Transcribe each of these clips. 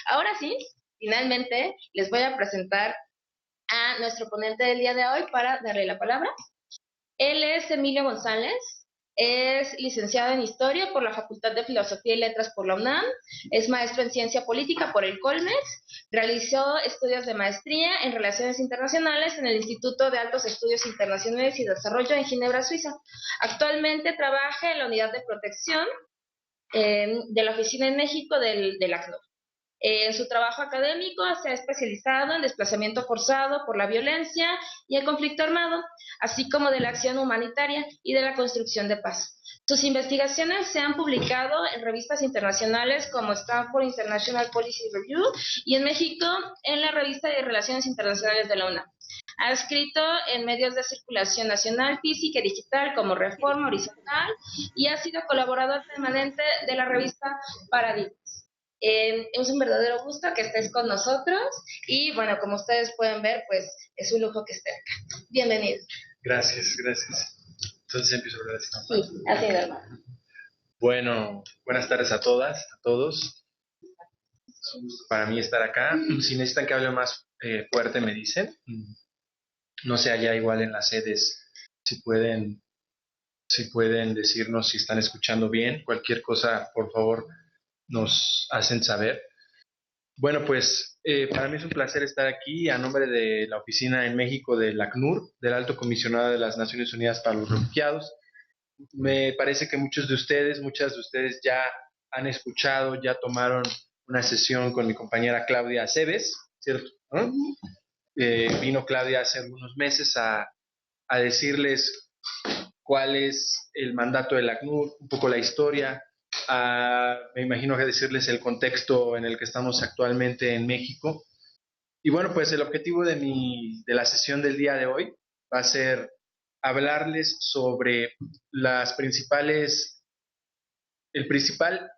Ahora sí, finalmente les voy a presentar a nuestro ponente del día de hoy para darle la palabra. Él es Emilio González, es licenciado en Historia por la Facultad de Filosofía y Letras por la UNAM, es maestro en Ciencia Política por el Colmex, realizó estudios de maestría en Relaciones Internacionales en el Instituto de Altos Estudios Internacionales y Desarrollo en Ginebra, Suiza. Actualmente trabaja en la Unidad de Protección de la Oficina en México del ACNUR. En su trabajo académico se ha especializado en desplazamiento forzado por la violencia y el conflicto armado, así como de la acción humanitaria y de la construcción de paz. Sus investigaciones se han publicado en revistas internacionales como Stanford International Policy Review y en México en la revista de Relaciones Internacionales de la UNAM. Ha escrito en medios de circulación nacional, física y digital como Reforma Horizontal y ha sido colaborador permanente de la revista Paradigma. Es un verdadero gusto que estés con nosotros y bueno, como ustedes pueden ver, pues es un lujo que estés acá. Bienvenido. Gracias, gracias. Entonces empiezo a hablar así. Sí, así es, hermano. Bueno, buenas tardes a todas, a todos. Para mí estar acá. Si necesitan que hable más fuerte, me dicen. No sé, allá igual en las sedes, si pueden decirnos si están escuchando bien. Cualquier cosa, por favor, nos hacen saber. Bueno, pues para mí es un placer estar aquí a nombre de la oficina en México del ACNUR, del Alto Comisionado de las Naciones Unidas para los Refugiados. Me parece que muchas de ustedes ya han escuchado, ya tomaron una sesión con mi compañera Claudia Aceves, ¿cierto? ¿No? Vino Claudia hace algunos meses a decirles cuál es el mandato del ACNUR, un poco la historia, me imagino que decirles el contexto en el que estamos actualmente en México. Y bueno, pues el objetivo de la sesión del día de hoy va a ser hablarles sobre las principales, el principal,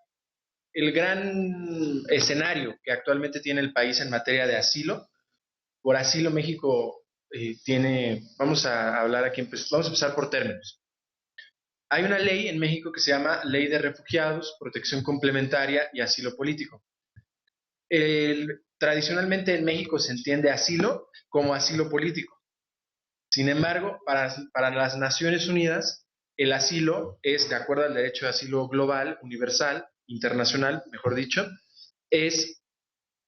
el gran escenario que actualmente tiene el país en materia de asilo. Por asilo México vamos a hablar aquí, vamos a empezar por términos. Hay una ley en México que se llama Ley de Refugiados, Protección Complementaria y Asilo Político. Tradicionalmente en México se entiende asilo como asilo político. Sin embargo, para las Naciones Unidas, el asilo es, de acuerdo al derecho de asilo global, universal, internacional, mejor dicho, es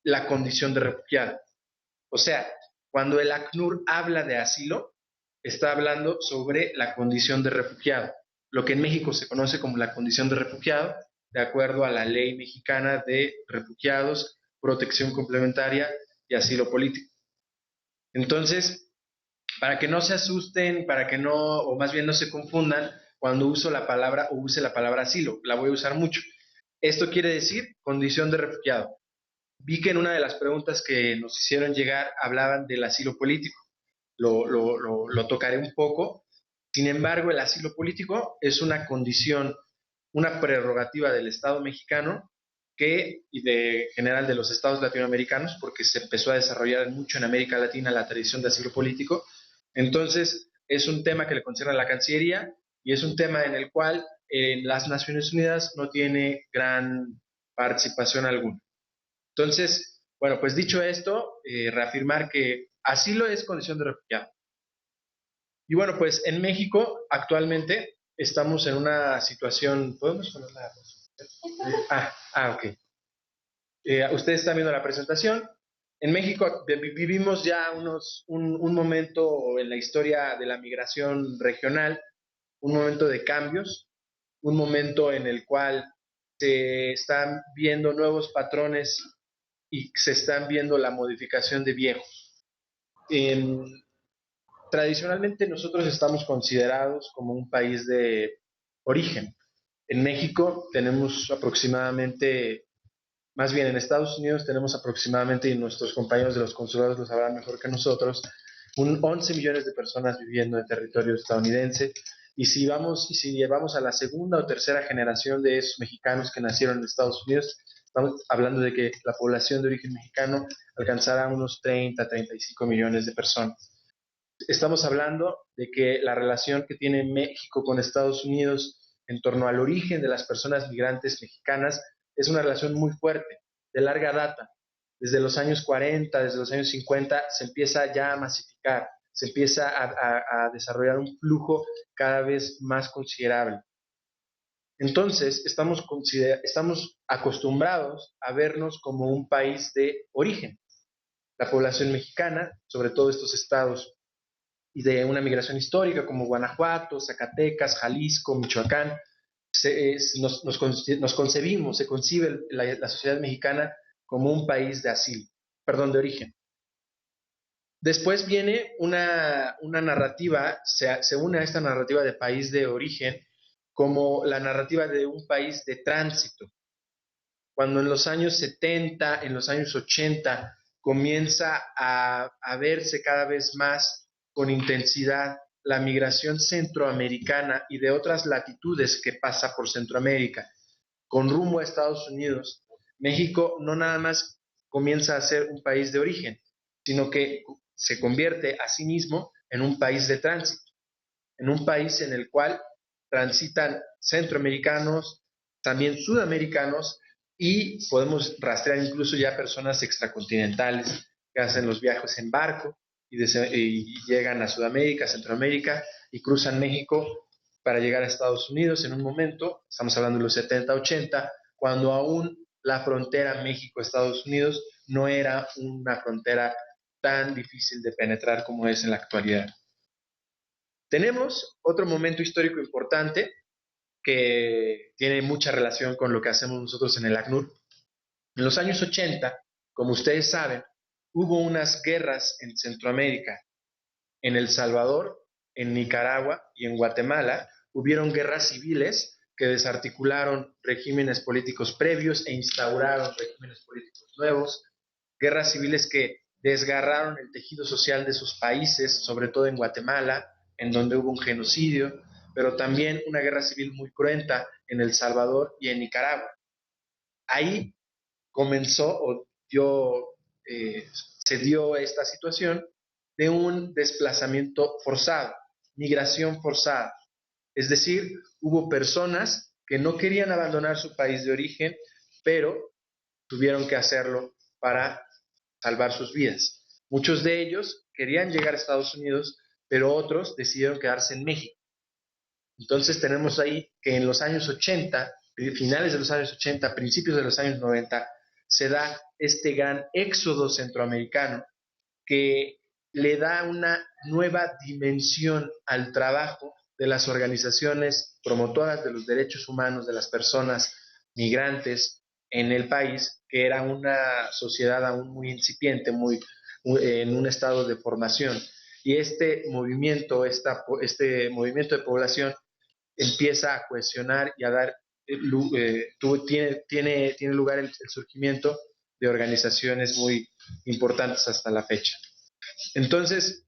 la condición de refugiado. O sea, cuando el ACNUR habla de asilo, está hablando sobre la condición de refugiado, lo que en México se conoce como la condición de refugiado, de acuerdo a la ley mexicana de refugiados, protección complementaria y asilo político. Entonces, para que no se asusten, para que no, o más bien no se confundan, cuando uso la palabra o use la palabra asilo, la voy a usar mucho. Esto quiere decir condición de refugiado. Vi que en una de las preguntas que nos hicieron llegar hablaban del asilo político. Lo tocaré un poco. Sin embargo, el asilo político es una condición, una prerrogativa del Estado mexicano y de general de los estados latinoamericanos, porque se empezó a desarrollar mucho en América Latina la tradición de asilo político. Entonces, es un tema que le concierne a la Cancillería y es un tema en el cual las Naciones Unidas no tiene gran participación alguna. Entonces, bueno, pues dicho esto, reafirmar que asilo es condición de refugiado. Y bueno, pues en México actualmente estamos en una situación, ¿podemos ponerla? Ok. Ustedes están viendo la presentación. En México vivimos ya un momento en la historia de la migración regional, un momento de cambios, un momento en el cual se están viendo nuevos patrones y se están viendo la modificación de viejos. Tradicionalmente nosotros estamos considerados como un país de origen. En México tenemos aproximadamente, más bien en Estados Unidos tenemos aproximadamente, y nuestros compañeros de los consulados lo sabrán mejor que nosotros, 11 millones de personas viviendo en territorio estadounidense. Y si llevamos a la segunda o tercera generación de esos mexicanos que nacieron en Estados Unidos, estamos hablando de que la población de origen mexicano alcanzará unos 35 millones de personas. Estamos hablando de que la relación que tiene México con Estados Unidos en torno al origen de las personas migrantes mexicanas es una relación muy fuerte, de larga data. desde los años 40, desde los años 50, se empieza ya a masificar, se empieza a desarrollar un flujo cada vez más considerable. Entonces, estamos acostumbrados a vernos como un país de origen. La población mexicana, sobre todo estos estados, y de una migración histórica como Guanajuato, Zacatecas, Jalisco, Michoacán, nos concebimos, se concibe la sociedad mexicana como un país de asilo, perdón, de origen. Después viene una narrativa, se une a esta narrativa de país de origen como la narrativa de un país de tránsito. Cuando en los años 70, en los años 80, comienza a verse cada vez más con intensidad la migración centroamericana y de otras latitudes que pasa por Centroamérica, con rumbo a Estados Unidos, México no nada más comienza a ser un país de origen, sino que se convierte a sí mismo en un país de tránsito, en un país en el cual transitan centroamericanos, también sudamericanos, y podemos rastrear incluso ya personas extracontinentales que hacen los viajes en barco y llegan a Sudamérica, Centroamérica y cruzan México para llegar a Estados Unidos en un momento, estamos hablando de los 70, 80, cuando aún la frontera México-Estados Unidos no era una frontera tan difícil de penetrar como es en la actualidad. Tenemos otro momento histórico importante que tiene mucha relación con lo que hacemos nosotros en el ACNUR. En los años 80, como ustedes saben, hubo unas guerras en Centroamérica, en El Salvador, en Nicaragua y en Guatemala. Hubieron guerras civiles que desarticularon regímenes políticos previos e instauraron regímenes políticos nuevos. Guerras civiles que desgarraron el tejido social de sus países, sobre todo en Guatemala, en donde hubo un genocidio, pero también una guerra civil muy cruenta en El Salvador y en Nicaragua. Ahí comenzó o se dio esta situación de un desplazamiento forzado, migración forzada. Es decir, hubo personas que no querían abandonar su país de origen, pero tuvieron que hacerlo para salvar sus vidas. Muchos de ellos querían llegar a Estados Unidos, pero otros decidieron quedarse en México. Entonces tenemos ahí que en los años 80, finales de los años 80, principios de los años 90, se da este gran éxodo centroamericano que le da una nueva dimensión al trabajo de las organizaciones promotoras de los derechos humanos de las personas migrantes en el país, que era una sociedad aún muy incipiente, en un estado de formación. Y este movimiento de población empieza a cuestionar y a dar, tiene lugar el surgimiento de organizaciones muy importantes hasta la fecha. Entonces,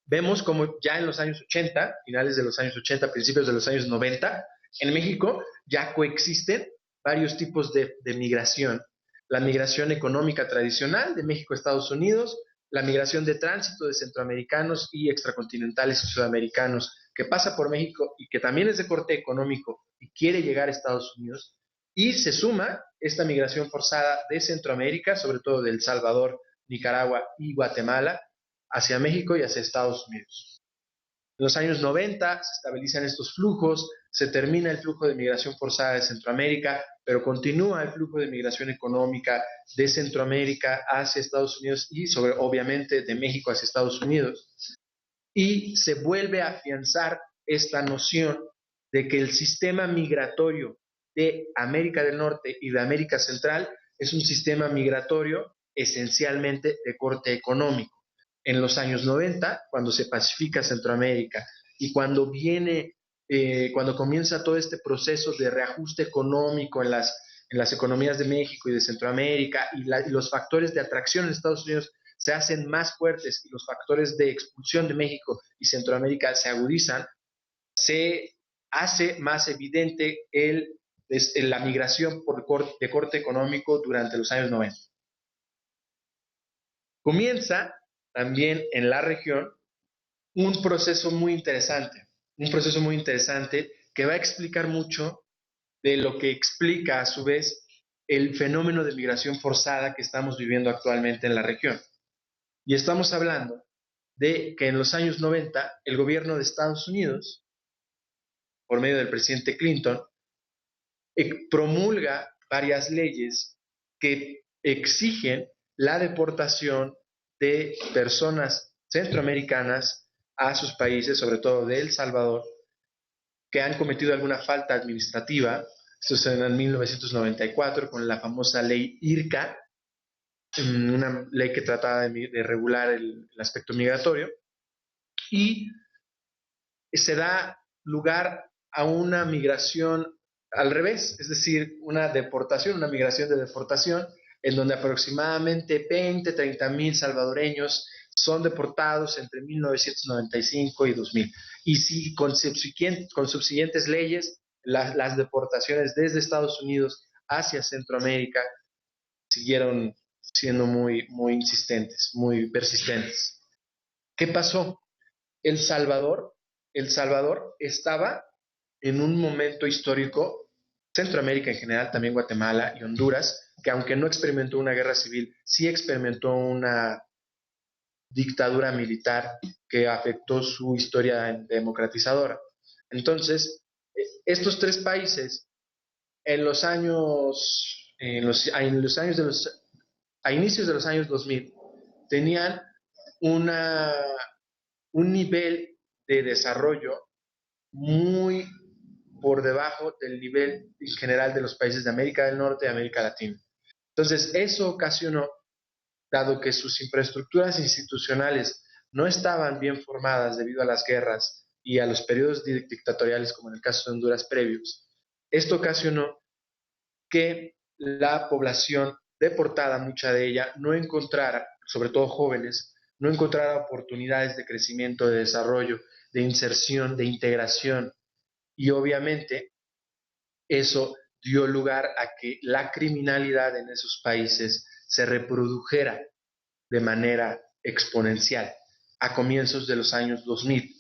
vemos como ya en los años 80, finales de los años 80, principios de los años 90, en México ya coexisten varios tipos de migración. La migración económica tradicional de México a Estados Unidos, la migración de tránsito de centroamericanos y extracontinentales y sudamericanos que pasa por México y que también es de corte económico y quiere llegar a Estados Unidos, y se suma esta migración forzada de Centroamérica, sobre todo de El Salvador, Nicaragua y Guatemala, hacia México y hacia Estados Unidos. En los años 90 se estabilizan estos flujos, se termina el flujo de migración forzada de Centroamérica, pero continúa el flujo de migración económica de Centroamérica hacia Estados Unidos y obviamente de México hacia Estados Unidos. Y se vuelve a afianzar esta noción de que el sistema migratorio de América del Norte y de América Central es un sistema migratorio esencialmente de corte económico. En los años 90, cuando se pacifica Centroamérica y cuando comienza todo este proceso de reajuste económico en las economías de México y de Centroamérica y los factores de atracción en Estados Unidos se hacen más fuertes y los factores de expulsión de México y Centroamérica se agudizan, se hace más evidente la migración de corte económico durante los años 90. Comienza también en la región un proceso muy interesante que va a explicar mucho de lo que explica a su vez el fenómeno de migración forzada que estamos viviendo actualmente en la región. Y estamos hablando de que en los años 90 el gobierno de Estados Unidos, por medio del presidente Clinton, promulga varias leyes que exigen la deportación de personas centroamericanas a sus países, sobre todo de El Salvador, que han cometido alguna falta administrativa. Esto es en 1994 con la famosa ley IRCA, una ley que trataba de regular el aspecto migratorio, y se da lugar a una migración al revés, es decir, una deportación, una migración de deportación, en donde aproximadamente 20, 30 mil salvadoreños son deportados entre 1995 y 2000. Y sí, con subsiguientes leyes, las deportaciones desde Estados Unidos hacia Centroamérica siguieron siendo muy insistentes, muy persistentes. ¿Qué pasó? El Salvador, El Salvador estaba en un momento histórico, Centroamérica en general, también Guatemala y Honduras, que aunque no experimentó una guerra civil, sí experimentó una dictadura militar que afectó su historia democratizadora. Entonces, estos tres países, en los años, a inicios de los años 2000, tenían una, un nivel de desarrollo muy por debajo del nivel en general de los países de América del Norte y América Latina. Entonces, eso ocasionó, dado que sus infraestructuras institucionales no estaban bien formadas debido a las guerras y a los periodos dictatoriales, como en el caso de Honduras previos, esto ocasionó que la población deportada, mucha de ella, no encontrara, sobre todo jóvenes, no encontrara oportunidades de crecimiento, de desarrollo, de inserción, de integración. Y obviamente eso dio lugar a que la criminalidad en esos países se reprodujera de manera exponencial a comienzos de los años 2000.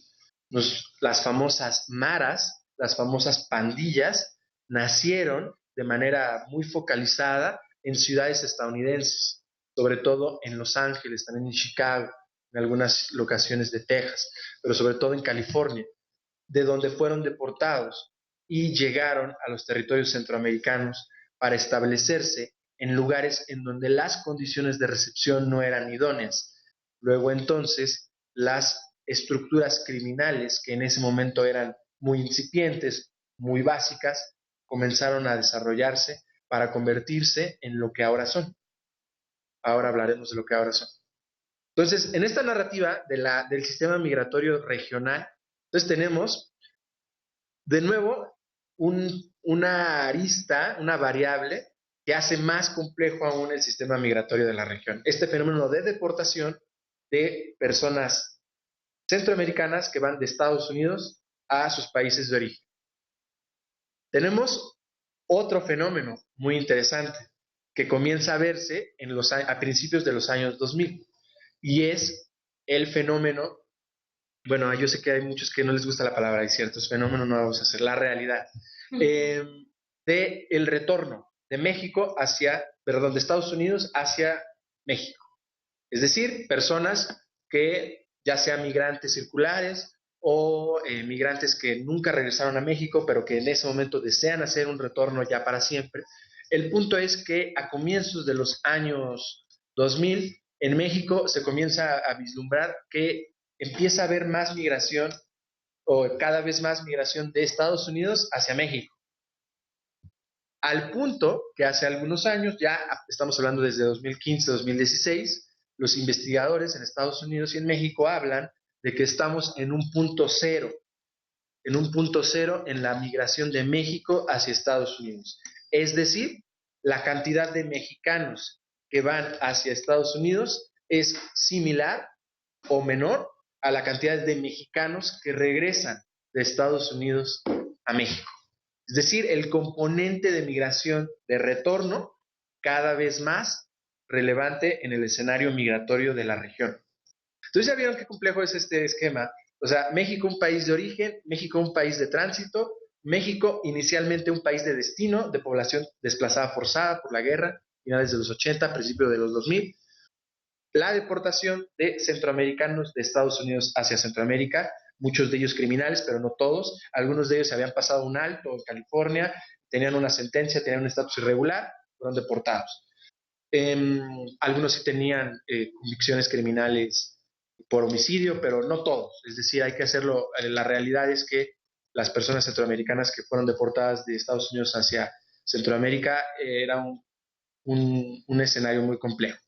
Las famosas maras, las famosas pandillas, nacieron de manera muy focalizada en ciudades estadounidenses, sobre todo en Los Ángeles, también en Chicago, en algunas locaciones de Texas, pero sobre todo en California, de donde fueron deportados y llegaron a los territorios centroamericanos para establecerse en lugares en donde las condiciones de recepción no eran idóneas. Luego entonces las estructuras criminales, que en ese momento eran muy incipientes, muy básicas, comenzaron a desarrollarse para convertirse en lo que ahora son. Ahora hablaremos de lo que ahora son. Entonces, en esta narrativa del sistema migratorio regional, entonces tenemos de nuevo una arista, una variable que hace más complejo aún el sistema migratorio de la región. Este fenómeno de deportación de personas centroamericanas que van de Estados Unidos a sus países de origen. Tenemos otro fenómeno muy interesante que comienza a verse a principios de los años 2000 y es el fenómeno. Bueno, yo sé que hay muchos que no les gusta la palabra, hay ciertos fenómenos, no vamos a hacer la realidad, de el retorno de México de Estados Unidos hacia México. Es decir, personas que ya sean migrantes circulares o migrantes que nunca regresaron a México, pero que en ese momento desean hacer un retorno ya para siempre. El punto es que a comienzos de los años 2000, en México se comienza a vislumbrar que empieza a haber más migración o cada vez más migración de Estados Unidos hacia México. Al punto que hace algunos años, ya estamos hablando desde 2015-2016, los investigadores en Estados Unidos y en México hablan de que estamos en un punto cero en la migración de México hacia Estados Unidos. Es decir, la cantidad de mexicanos que van hacia Estados Unidos es similar o menor a la cantidad de mexicanos que regresan de Estados Unidos a México. Es decir, el componente de migración de retorno cada vez más relevante en el escenario migratorio de la región. Entonces ya vieron qué complejo es este esquema. O sea, México un país de origen, México un país de tránsito, México, inicialmente un país de destino, de población desplazada forzada por la guerra, finales de los 80, principios de los 2000. La deportación de centroamericanos de Estados Unidos hacia Centroamérica, muchos de ellos criminales, pero no todos. Algunos de ellos se habían pasado un alto en California, tenían una sentencia, tenían un estatus irregular, fueron deportados. Algunos sí tenían convicciones criminales por homicidio, pero no todos. Es decir, hay que hacerlo. La realidad es que las personas centroamericanas que fueron deportadas de Estados Unidos hacia Centroamérica era un escenario muy complejo.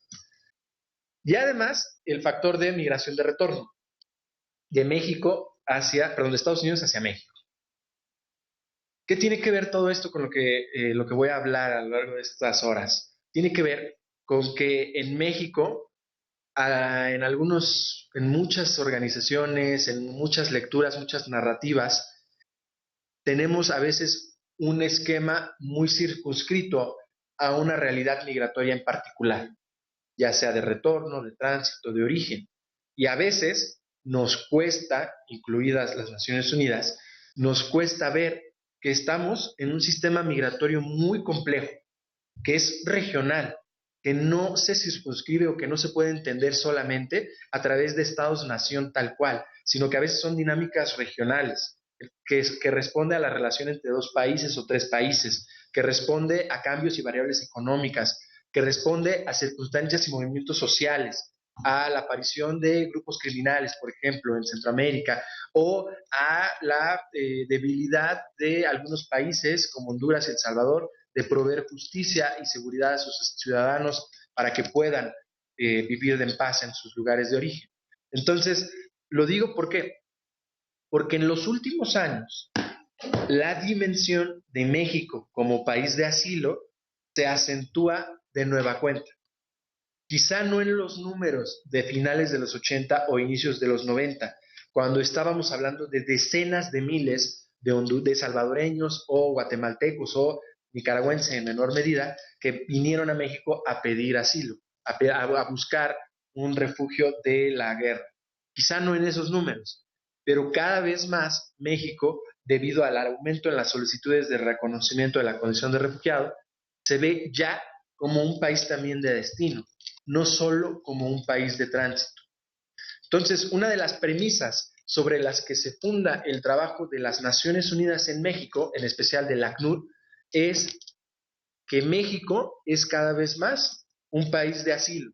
Y además, el factor de migración de retorno de México hacia, perdón, de Estados Unidos hacia México. ¿Qué tiene que ver todo esto con lo que voy a hablar a lo largo de estas horas? Tiene que ver con que en México, en muchas organizaciones, en muchas lecturas, muchas narrativas, tenemos a veces un esquema muy circunscrito a una realidad migratoria en particular, ya sea de retorno, de tránsito, de origen. Y a veces nos cuesta, incluidas las Naciones Unidas, nos cuesta ver que estamos en un sistema migratorio muy complejo, que es regional, que no se circunscribe o que no se puede entender solamente a través de estados-nación tal cual, sino que a veces son dinámicas regionales, que responde a la relación entre dos países o tres países, que responde a cambios y variables económicas, que responde a circunstancias y movimientos sociales, a la aparición de grupos criminales, por ejemplo, en Centroamérica, o a la debilidad de algunos países como Honduras y El Salvador de proveer justicia y seguridad a sus ciudadanos para que puedan vivir en paz en sus lugares de origen. Entonces, lo digo porque en los últimos años la dimensión de México como país de asilo se acentúa de nueva cuenta. Quizá no en los números de finales de los 80 o inicios de los 90, cuando estábamos hablando de decenas de miles de salvadoreños o guatemaltecos o nicaragüenses en menor medida que vinieron a México a pedir asilo, a buscar un refugio de la guerra. Quizá no en esos números, pero cada vez más México, debido al aumento en las solicitudes de reconocimiento de la condición de refugiado, se ve ya como un país también de destino, no solo como un país de tránsito. Entonces, una de las premisas sobre las que se funda el trabajo de las Naciones Unidas en México, en especial del ACNUR, es que México es cada vez más un país de asilo,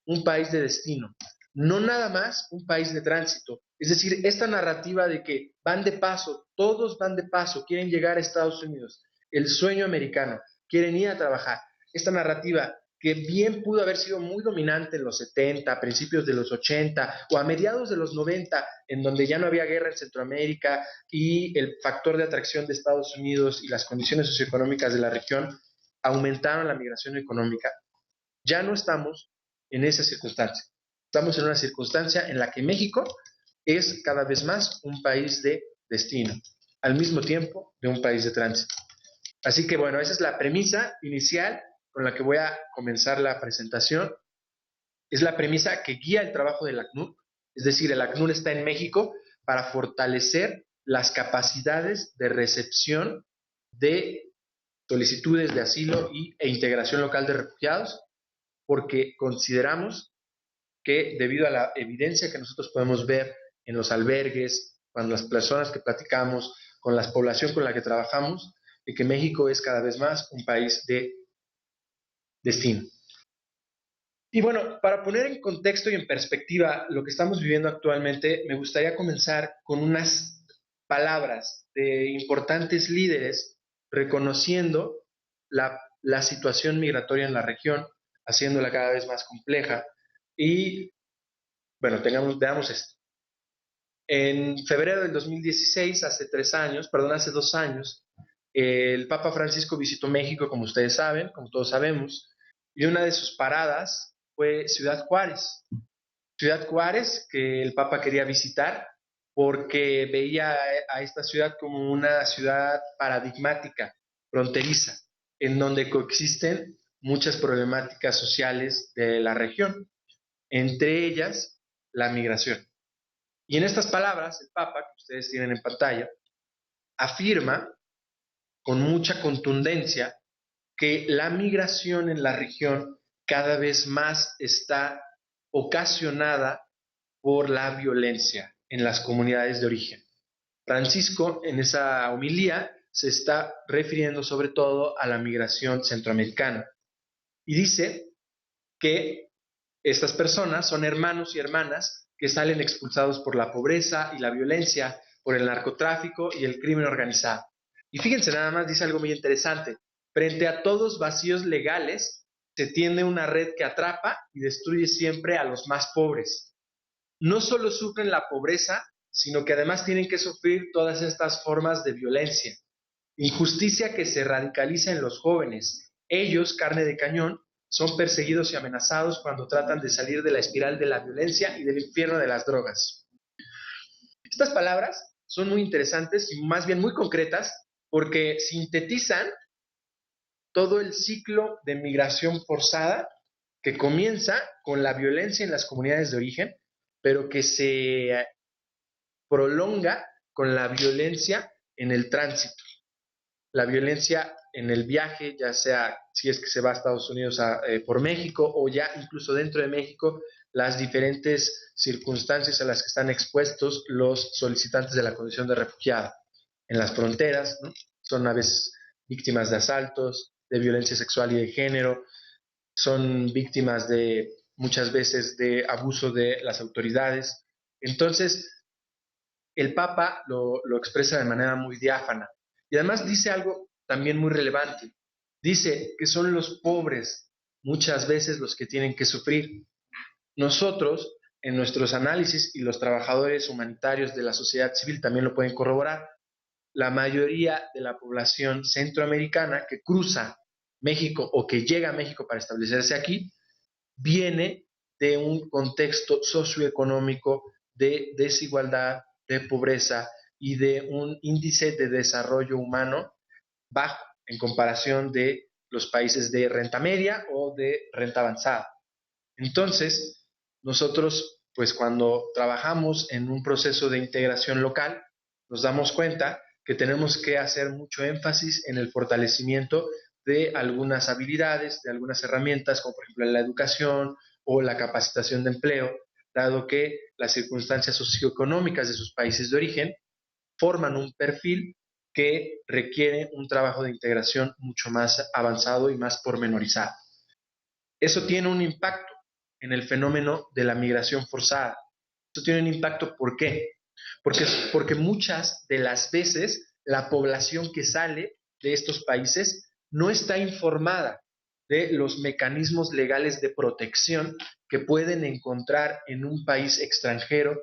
un país de destino, no nada más un país de tránsito. Es decir, esta narrativa de que van de paso, todos van de paso, quieren llegar a Estados Unidos, el sueño americano, quieren ir a trabajar. Esta narrativa que bien pudo haber sido muy dominante en los 70, a principios de los 80 o a mediados de los 90, en donde ya no había guerra en Centroamérica y el factor de atracción de Estados Unidos y las condiciones socioeconómicas de la región aumentaron la migración económica. Ya no estamos en esa circunstancia. Estamos en una circunstancia en la que México es cada vez más un país de destino, al mismo tiempo de un país de tránsito. Así que bueno, esa es la premisa inicial con la que voy a comenzar la presentación. Es la premisa que guía el trabajo del ACNUR, es decir, el ACNUR está en México para fortalecer las capacidades de recepción de solicitudes de asilo e integración local de refugiados, porque consideramos que debido a la evidencia que nosotros podemos ver en los albergues, con las personas que platicamos, con la población con la que trabajamos, de que México es cada vez más un país de destino. Y bueno, para poner en contexto y en perspectiva lo que estamos viviendo actualmente, me gustaría comenzar con unas palabras de importantes líderes reconociendo la situación migratoria en la región, haciéndola cada vez más compleja. Y bueno, veamos esto. En febrero del 2016, hace 2 años, el Papa Francisco visitó México, como ustedes saben, como todos sabemos, y una de sus paradas fue Ciudad Juárez. Ciudad Juárez, que el Papa quería visitar porque veía a esta ciudad como una ciudad paradigmática, fronteriza, en donde coexisten muchas problemáticas sociales de la región, entre ellas la migración. Y en estas palabras, el Papa, que ustedes tienen en pantalla, afirma con mucha contundencia que la migración en la región cada vez más está ocasionada por la violencia en las comunidades de origen. Francisco, en esa homilía, se está refiriendo sobre todo a la migración centroamericana y dice que estas personas son hermanos y hermanas que salen expulsados por la pobreza y la violencia, por el narcotráfico y el crimen organizado. Y fíjense nada más, dice algo muy interesante. Frente a todos vacíos legales, se tiende una red que atrapa y destruye siempre a los más pobres. No solo sufren la pobreza, sino que además tienen que sufrir todas estas formas de violencia. Injusticia que se radicaliza en los jóvenes. Ellos, carne de cañón, son perseguidos y amenazados cuando tratan de salir de la espiral de la violencia y del infierno de las drogas. Estas palabras son muy interesantes y más bien muy concretas porque sintetizan todo el ciclo de migración forzada que comienza con la violencia en las comunidades de origen, pero que se prolonga con la violencia en el tránsito, la violencia en el viaje, ya sea si es que se va a Estados Unidos por México o ya incluso dentro de México, las diferentes circunstancias a las que están expuestos los solicitantes de la condición de refugiado en las fronteras, ¿no? Son a veces víctimas de asaltos, de violencia sexual y de género, son víctimas de muchas veces de abuso de las autoridades. Entonces, el Papa lo expresa de manera muy diáfana. Y además dice algo también muy relevante. Dice que son los pobres muchas veces los que tienen que sufrir. Nosotros, en nuestros análisis, y los trabajadores humanitarios de la sociedad civil también lo pueden corroborar, la mayoría de la población centroamericana que cruza México o que llega a México para establecerse aquí, viene de un contexto socioeconómico de desigualdad, de pobreza y de un índice de desarrollo humano bajo en comparación de los países de renta media o de renta avanzada. Entonces, nosotros, pues cuando trabajamos en un proceso de integración local, nos damos cuenta que tenemos que hacer mucho énfasis en el fortalecimiento de algunas habilidades, de algunas herramientas, como por ejemplo la educación o la capacitación de empleo, dado que las circunstancias socioeconómicas de sus países de origen forman un perfil que requiere un trabajo de integración mucho más avanzado y más pormenorizado. Eso tiene un impacto en el fenómeno de la migración forzada. Eso tiene un impacto, ¿por qué? Porque muchas de las veces la población que sale de estos países no está informada de los mecanismos legales de protección que pueden encontrar en un país extranjero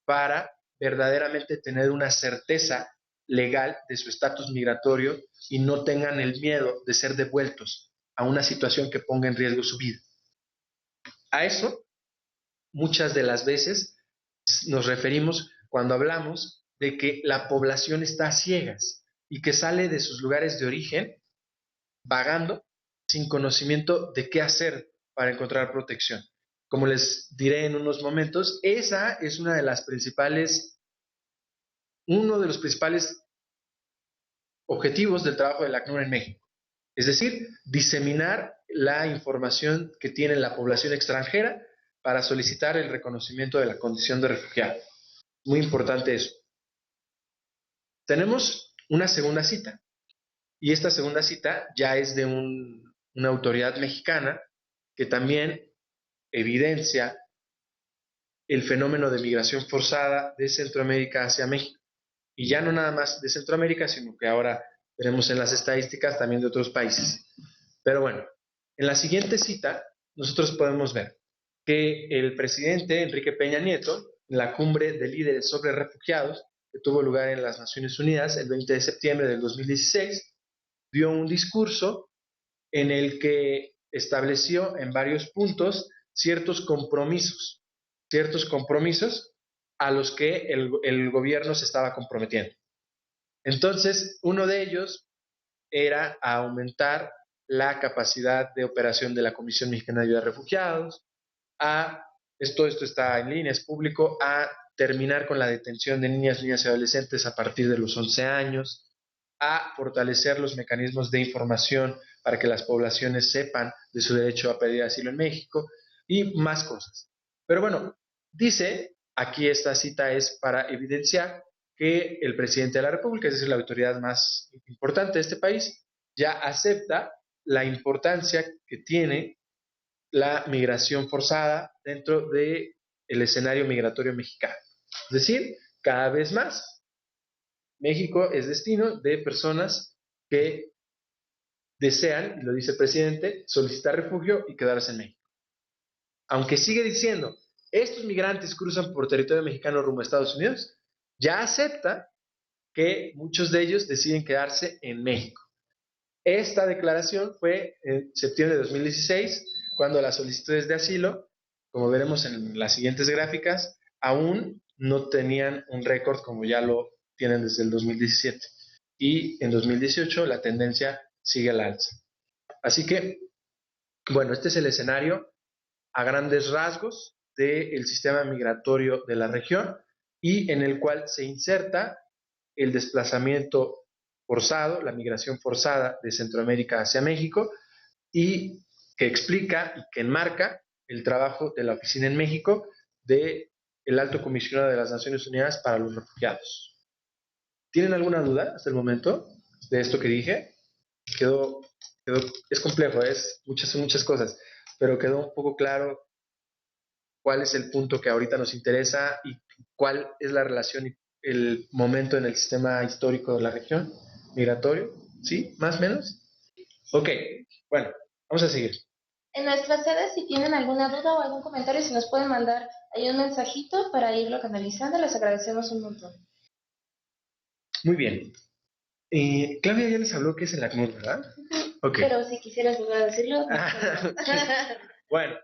para verdaderamente tener una certeza legal de su estatus migratorio y no tengan el miedo de ser devueltos a una situación que ponga en riesgo su vida. A eso, muchas de las veces nos referimos cuando hablamos de que la población está a ciegas y que sale de sus lugares de origen vagando sin conocimiento de qué hacer para encontrar protección. Como les diré en unos momentos, esa es uno de los principales objetivos del trabajo del ACNUR en México. Es decir, diseminar la información que tiene la población extranjera para solicitar el reconocimiento de la condición de refugiado. Muy importante eso. Tenemos una segunda cita, y esta segunda cita ya es de una autoridad mexicana que también evidencia el fenómeno de migración forzada de Centroamérica hacia México. Y ya no nada más de Centroamérica, sino que ahora veremos en las estadísticas también de otros países. Pero bueno, en la siguiente cita nosotros podemos ver que el presidente Enrique Peña Nieto, en la cumbre de líderes sobre refugiados, que tuvo lugar en las Naciones Unidas el 20 de septiembre del 2016, dio un discurso en el que estableció en varios puntos ciertos compromisos a los que el gobierno se estaba comprometiendo. Entonces, uno de ellos era aumentar la capacidad de operación de la Comisión Mexicana de Ayuda a Refugiados, esto está en línea, es público, a terminar con la detención de niñas, niñas y adolescentes a partir de los 11 años, a fortalecer los mecanismos de información para que las poblaciones sepan de su derecho a pedir asilo en México y más cosas. Pero bueno, dice, aquí esta cita es para evidenciar que el presidente de la República, es decir, la autoridad más importante de este país, ya acepta la importancia que tiene la migración forzada dentro del escenario migratorio mexicano. Es decir, cada vez más México es destino de personas que desean, y lo dice el presidente, solicitar refugio y quedarse en México. Aunque sigue diciendo, estos migrantes cruzan por territorio mexicano rumbo a Estados Unidos, ya acepta que muchos de ellos deciden quedarse en México. Esta declaración fue en septiembre de 2016, cuando las solicitudes de asilo, como veremos en las siguientes gráficas, aún no tenían un récord como ya lo tienen desde el 2017. Y en 2018 la tendencia sigue al alza. Así que, bueno, este es el escenario a grandes rasgos del sistema migratorio de la región y en el cual se inserta el desplazamiento forzado, la migración forzada de Centroamérica hacia México y que explica y que enmarca el trabajo de la oficina en México de el Alto Comisionado de las Naciones Unidas para los Refugiados. ¿Tienen alguna duda hasta el momento de esto que dije? Quedó, es complejo, son muchas cosas, pero quedó un poco claro cuál es el punto que ahorita nos interesa y cuál es la relación y el momento en el sistema histórico de la región migratorio. ¿Sí? ¿Más o menos? Ok, bueno, vamos a seguir. En nuestras sedes, si tienen alguna duda o algún comentario, si nos pueden mandar ahí un mensajito para irlo canalizando, les agradecemos un montón. Muy bien. Claudia ya les habló que es el ACNUR, ¿verdad? Okay. Pero si quisieras volver a decirlo. Bueno,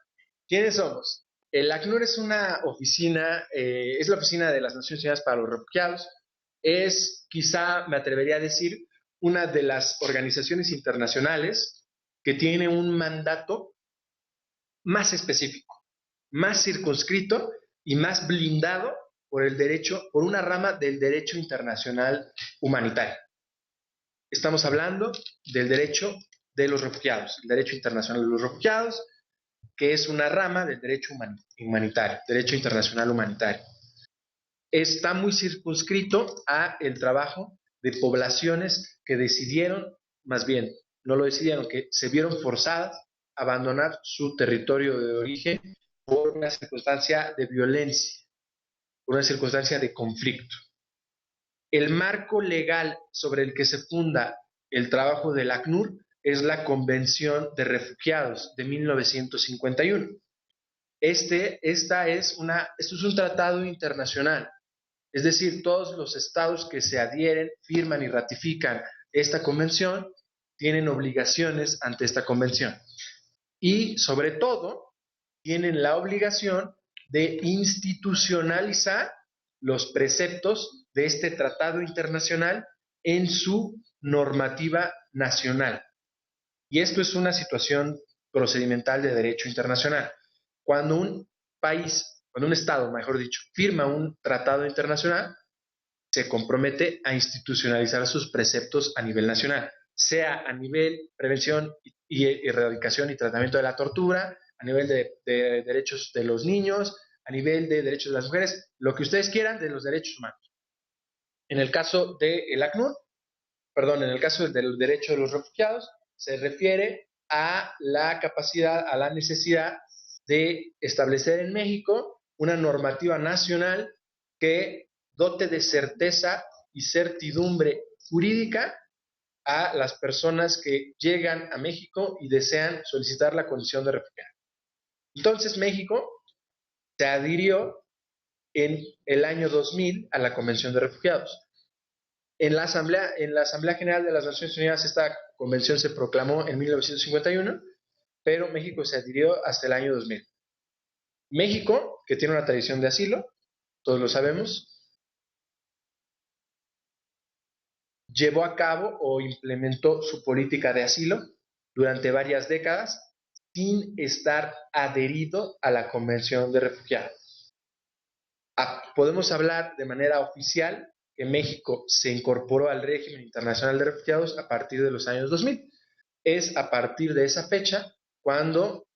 ¿quiénes somos? El ACNUR es una oficina, es la oficina de las Naciones Unidas para los Refugiados. Es, quizá me atrevería a decir, una de las organizaciones internacionales que tiene un mandato más específico, más circunscrito y más blindado por el derecho, por una rama del derecho internacional humanitario. Estamos hablando del derecho de los refugiados, el derecho internacional de los refugiados, que es una rama del derecho humanitario, derecho internacional humanitario. Está muy circunscrito a el trabajo de poblaciones que decidieron, más bien, no lo decidieron, que se vieron forzadas a abandonar su territorio de origen por una circunstancia de violencia, por una circunstancia de conflicto. El marco legal sobre el que se funda el trabajo del ACNUR es la Convención de Refugiados de 1951. Esto es un tratado internacional, es decir, todos los estados que se adhieren, firman y ratifican esta convención tienen obligaciones ante esta convención y, sobre todo, tienen la obligación de institucionalizar los preceptos de este tratado internacional en su normativa nacional. Y esto es una situación procedimental de derecho internacional. Cuando un país, cuando un Estado, mejor dicho, firma un tratado internacional, se compromete a institucionalizar sus preceptos a nivel nacional, sea a nivel prevención y erradicación y tratamiento de la tortura, a nivel de derechos de los niños, a nivel de derechos de las mujeres, lo que ustedes quieran de los derechos humanos. En el caso del ACNUR, perdón, en el caso del derecho de los refugiados, se refiere a la capacidad, a la necesidad de establecer en México una normativa nacional que dote de certeza y certidumbre jurídica a las personas que llegan a México y desean solicitar la condición de refugiado. Entonces México se adhirió en el año 2000 a la Convención de Refugiados. En la Asamblea General de las Naciones Unidas esta convención se proclamó en 1951, pero México se adhirió hasta el año 2000. México, que tiene una tradición de asilo, todos lo sabemos, llevó a cabo o implementó su política de asilo durante varias décadas sin estar adherido a la Convención de Refugiados. Podemos hablar de manera oficial que México se incorporó al régimen internacional de refugiados a partir de los años 2000. Es a partir de esa fecha cuando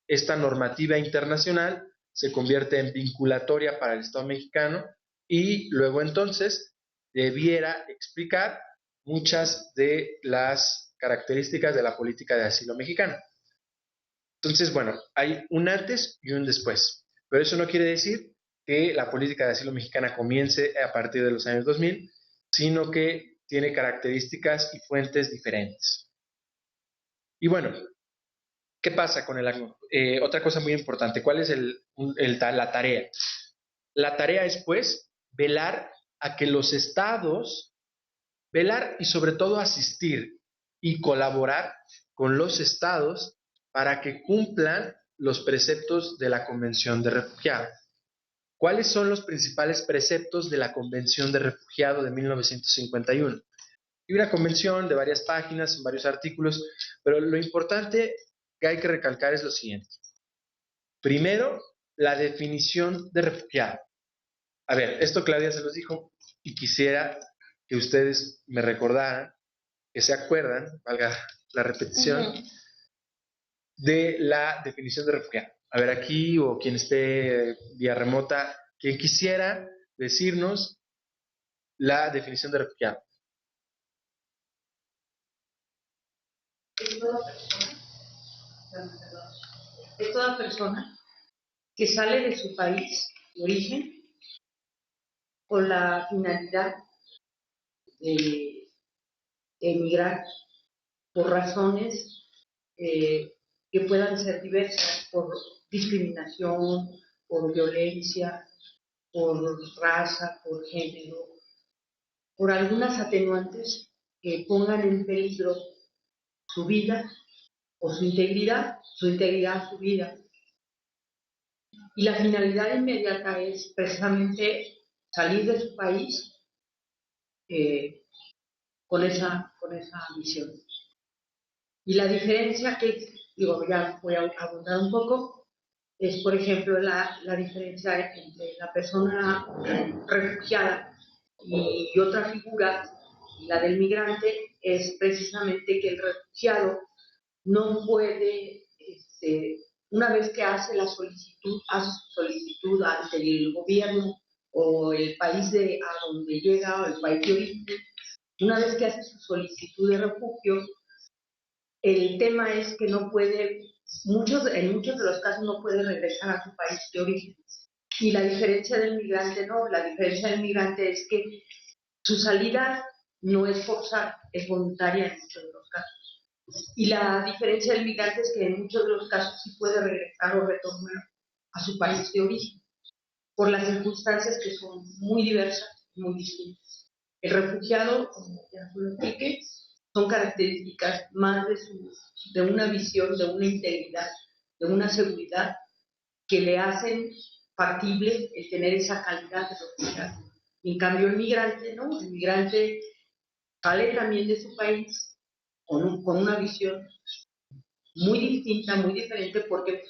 esta normativa internacional se convierte en vinculatoria para el Estado mexicano y luego entonces debiera explicar muchas de las características de la política de asilo mexicana. Entonces, bueno, hay un antes y un después, pero eso no quiere decir que la política de asilo mexicana comience a partir de los años 2000, sino que tiene características y fuentes diferentes. Y bueno, ¿qué pasa con el ACNUR? Otra cosa muy importante, ¿cuál es la tarea? La tarea es, pues, velar a que los estados, velar y sobre todo asistir y colaborar con los estados para que cumplan los preceptos de la Convención de Refugiados. ¿Cuáles son los principales preceptos de la Convención de Refugiados de 1951? Y una convención de varias páginas, en varios artículos, pero lo importante que hay que recalcar es lo siguiente. Primero, la definición de refugiado. A ver, esto Claudia se los dijo y quisiera que ustedes me recordaran, que se acuerdan, valga la repetición, de la definición de refugiado. A ver, aquí o quien esté vía remota, quien quisiera decirnos la definición de refugiado. Es toda persona que sale de su país de origen con la finalidad de emigrar por razones que puedan ser diversas, por discriminación, por violencia, por raza, por género, por algunas atenuantes que pongan en peligro su vida o su integridad, su vida. Y la finalidad inmediata es precisamente salir de su país con esa misión. Y la diferencia que, digo, ya voy a abundar un poco, es, por ejemplo, la diferencia entre la persona refugiada y otra figura, la del migrante, es precisamente que el refugiado no puede, una vez que hace su solicitud ante el gobierno o el país a donde llega o el país de origen, una vez que hace su solicitud de refugio, el tema es que no puede, en muchos de los casos no puede regresar a su país de origen. Y la diferencia del migrante no, la diferencia del migrante es que su salida no es forzada, es voluntaria en muchos de los casos. Y la diferencia del migrante es que en muchos de los casos sí puede regresar o retornar a su país de origen, por las circunstancias que son muy diversas, muy distintas. El refugiado, como ya se lo expliqué, son características más de una visión, de una integridad, de una seguridad que le hacen factible el tener esa calidad de refugiado. En cambio, el migrante, ¿no? El migrante sale también de su país con una visión muy distinta, muy diferente, porque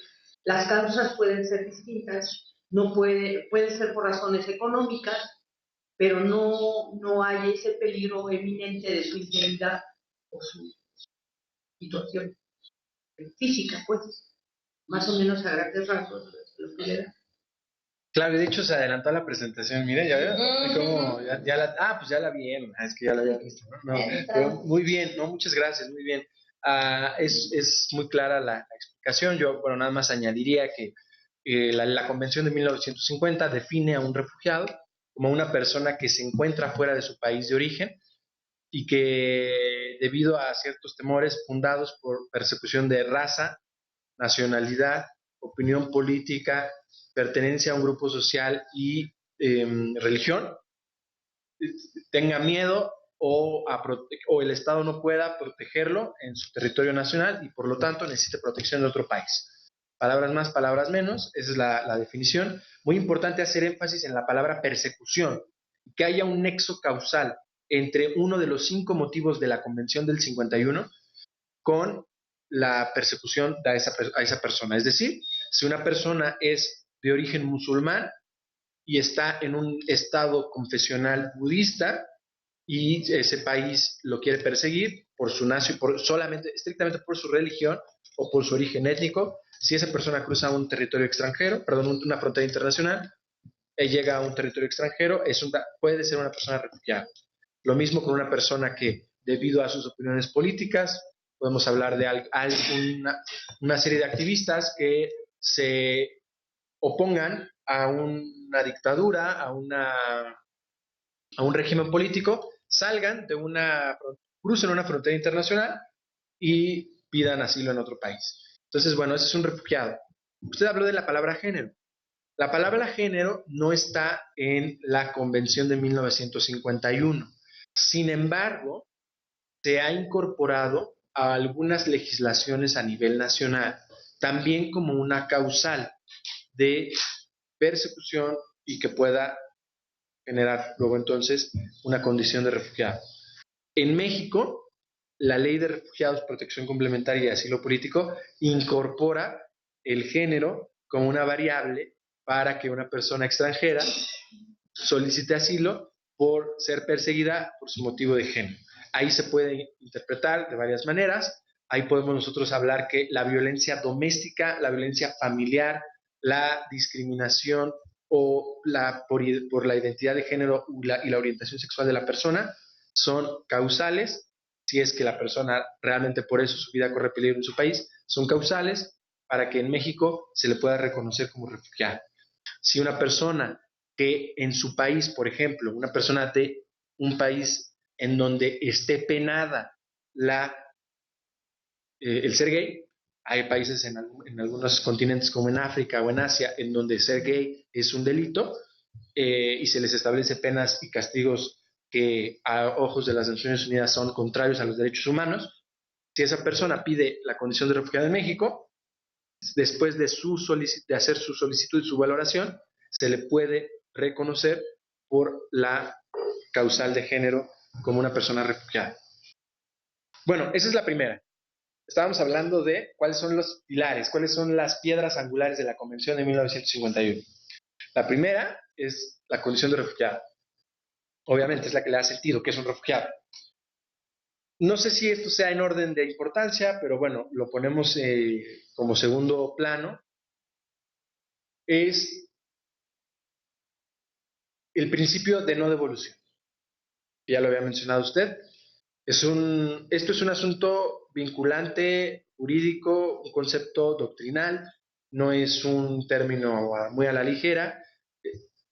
las causas pueden ser distintas, puede ser por razones económicas, pero no hay ese peligro eminente de su integridad o su situación física, pues, más o menos a grandes rasgos lo que le da. Claro, de hecho se adelantó la presentación, mire, ya veo, como pues ya la vieron, es que ya la había visto, ¿no? Pero muy bien, no, muchas gracias, muy bien. Es muy clara la explicación, yo, bueno, nada más añadiría que la Convención de 1950 define a un refugiado como una persona que se encuentra fuera de su país de origen y que debido a ciertos temores fundados por persecución de raza, nacionalidad, opinión política, pertenencia a un grupo social y religión, tenga miedo o el Estado no pueda protegerlo en su territorio nacional y por lo tanto necesite protección de otro país. Palabras más, palabras menos, esa es la definición. Muy importante hacer énfasis en la palabra persecución, que haya un nexo causal entre uno de los 5 motivos de la Convención del 51 con la persecución a esa persona. Es decir, si una persona es de origen musulmán, y está en un estado confesional budista y ese país lo quiere perseguir por su nación, solamente, estrictamente por su religión o por su origen étnico. Si esa persona cruza un territorio extranjero, perdón, una frontera internacional, llega a un territorio extranjero, puede ser una persona refugiada. Lo mismo con una persona que, debido a sus opiniones políticas, podemos hablar de una serie de activistas que se opongan a una dictadura, a un régimen político, crucen una frontera internacional y pidan asilo en otro país. Entonces, bueno, ese es un refugiado. Usted habló de la palabra género. La palabra género no está en la Convención de 1951. Sin embargo, se ha incorporado a algunas legislaciones a nivel nacional, también como una causal de persecución y que pueda generar luego entonces una condición de refugiado. En México, la Ley de Refugiados, Protección Complementaria y Asilo Político incorpora el género como una variable para que una persona extranjera solicite asilo por ser perseguida por su motivo de género. Ahí se puede interpretar de varias maneras. Ahí podemos nosotros hablar que la violencia doméstica, la violencia familiar, la discriminación o por la identidad de género y la orientación sexual de la persona son causales, si es que la persona realmente por eso su vida corre peligro en su país, son causales para que en México se le pueda reconocer como refugiado. Si una persona que en su país, por ejemplo, una persona de un país en donde esté penada el ser gay, hay países en algunos continentes como en África o en Asia en donde ser gay es un delito y se les establece penas y castigos que a ojos de las Naciones Unidas son contrarios a los derechos humanos. Si esa persona pide la condición de refugiado en México, después de hacer su solicitud y su valoración, se le puede reconocer por la causal de género como una persona refugiada. Bueno, esa es la primera. Estábamos hablando de cuáles son los pilares, cuáles son las piedras angulares de la Convención de 1951. La primera es la condición de refugiado. Obviamente es la que le da sentido, que es un refugiado. No sé si esto sea en orden de importancia, pero bueno, lo ponemos como segundo plano. Es el principio de no devolución. Ya lo había mencionado usted. Esto es un asunto vinculante, jurídico, un concepto doctrinal, no es un término muy a la ligera.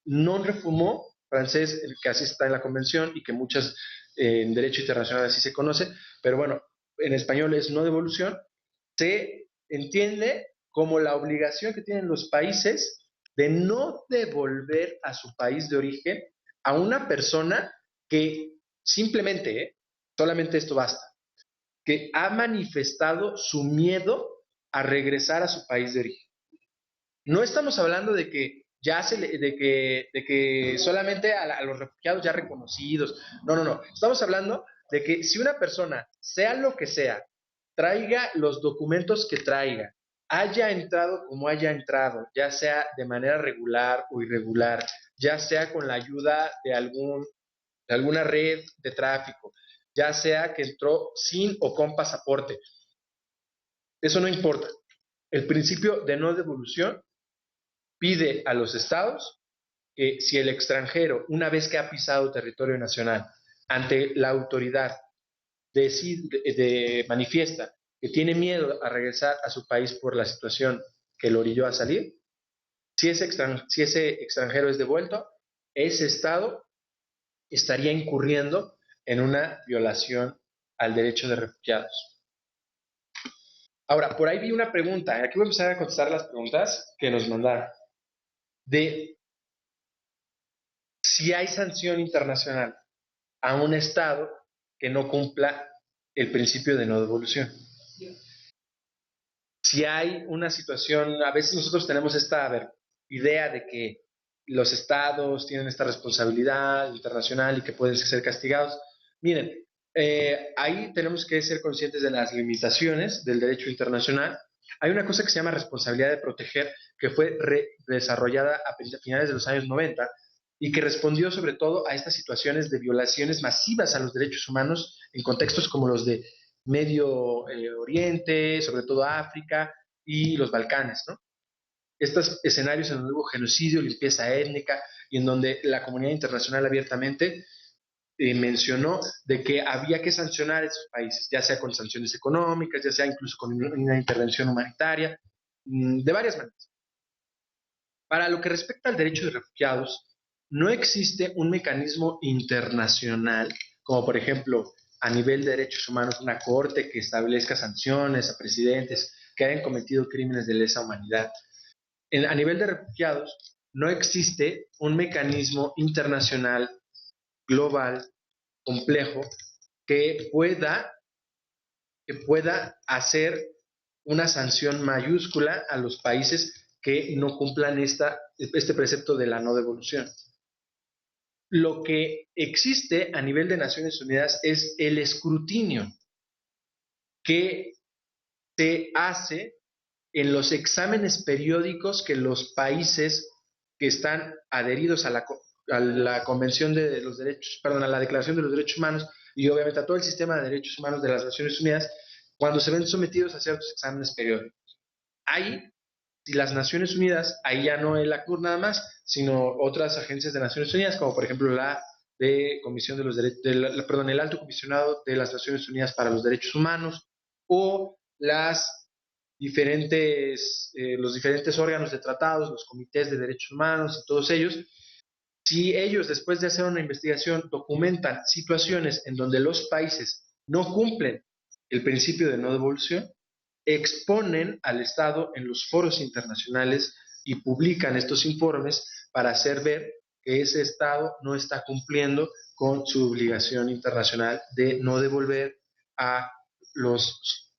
Non refoulement, francés, que así está en la convención y que muchas en derecho internacional así se conoce, pero bueno, en español es no devolución, se entiende como la obligación que tienen los países de no devolver a su país de origen a una persona que simplemente, solamente esto basta, que ha manifestado su miedo a regresar a su país de origen. No estamos hablando de que de que solamente a los refugiados ya reconocidos. No, no, no. Estamos hablando de que si una persona, sea lo que sea, traiga los documentos que traiga, haya entrado como haya entrado, ya sea de manera regular o irregular, ya sea con la ayuda de alguna red de tráfico, ya sea que entró sin o con pasaporte. Eso no importa. El principio de no devolución pide a los estados que si el extranjero, una vez que ha pisado territorio nacional, ante la autoridad manifiesta que tiene miedo a regresar a su país por la situación que lo orilló a salir, si ese extranjero es devuelto, ese estado estaría incurriendo en una violación al derecho de refugiados. Ahora, por ahí vi una pregunta, aquí voy a empezar a contestar las preguntas que nos mandaron, de si hay sanción internacional a un Estado que no cumpla el principio de no devolución. Si hay una situación, a veces nosotros tenemos esta idea de que los estados tienen esta responsabilidad internacional y que pueden ser castigados. Miren, ahí tenemos que ser conscientes de las limitaciones del derecho internacional. Hay una cosa que se llama responsabilidad de proteger, que fue desarrollada a finales de los años 90 y que respondió sobre todo a estas situaciones de violaciones masivas a los derechos humanos en contextos como los de Medio Oriente, sobre todo África y los Balcanes, ¿no? Estos escenarios en donde hubo genocidio, limpieza étnica y en donde la comunidad internacional abiertamente mencionó de que había que sancionar a esos países, ya sea con sanciones económicas, ya sea incluso con una intervención humanitaria, de varias maneras. Para lo que respecta al derecho de refugiados, no existe un mecanismo internacional, como por ejemplo a nivel de derechos humanos, una corte que establezca sanciones a presidentes que hayan cometido crímenes de lesa humanidad. A nivel de refugiados, no existe un mecanismo internacional global, complejo, que pueda hacer una sanción mayúscula a los países que no cumplan este precepto de la no devolución. Lo que existe a nivel de Naciones Unidas es el escrutinio que se hace en los exámenes periódicos que los países que están adheridos a la Convención de los Derechos, perdón, a la Declaración de los Derechos Humanos y obviamente a todo el sistema de derechos humanos de las Naciones Unidas, cuando se ven sometidos a ciertos exámenes periódicos. Ahí, si las Naciones Unidas, ahí ya no el ACNUR nada más, sino otras agencias de Naciones Unidas, como por ejemplo la de Comisión de los Derechos, el Alto Comisionado de las Naciones Unidas para los Derechos Humanos, o los diferentes órganos de tratados, los comités de derechos humanos y todos ellos, si ellos después de hacer una investigación documentan situaciones en donde los países no cumplen el principio de no devolución, exponen al Estado en los foros internacionales y publican estos informes para hacer ver que ese Estado no está cumpliendo con su obligación internacional de no devolver a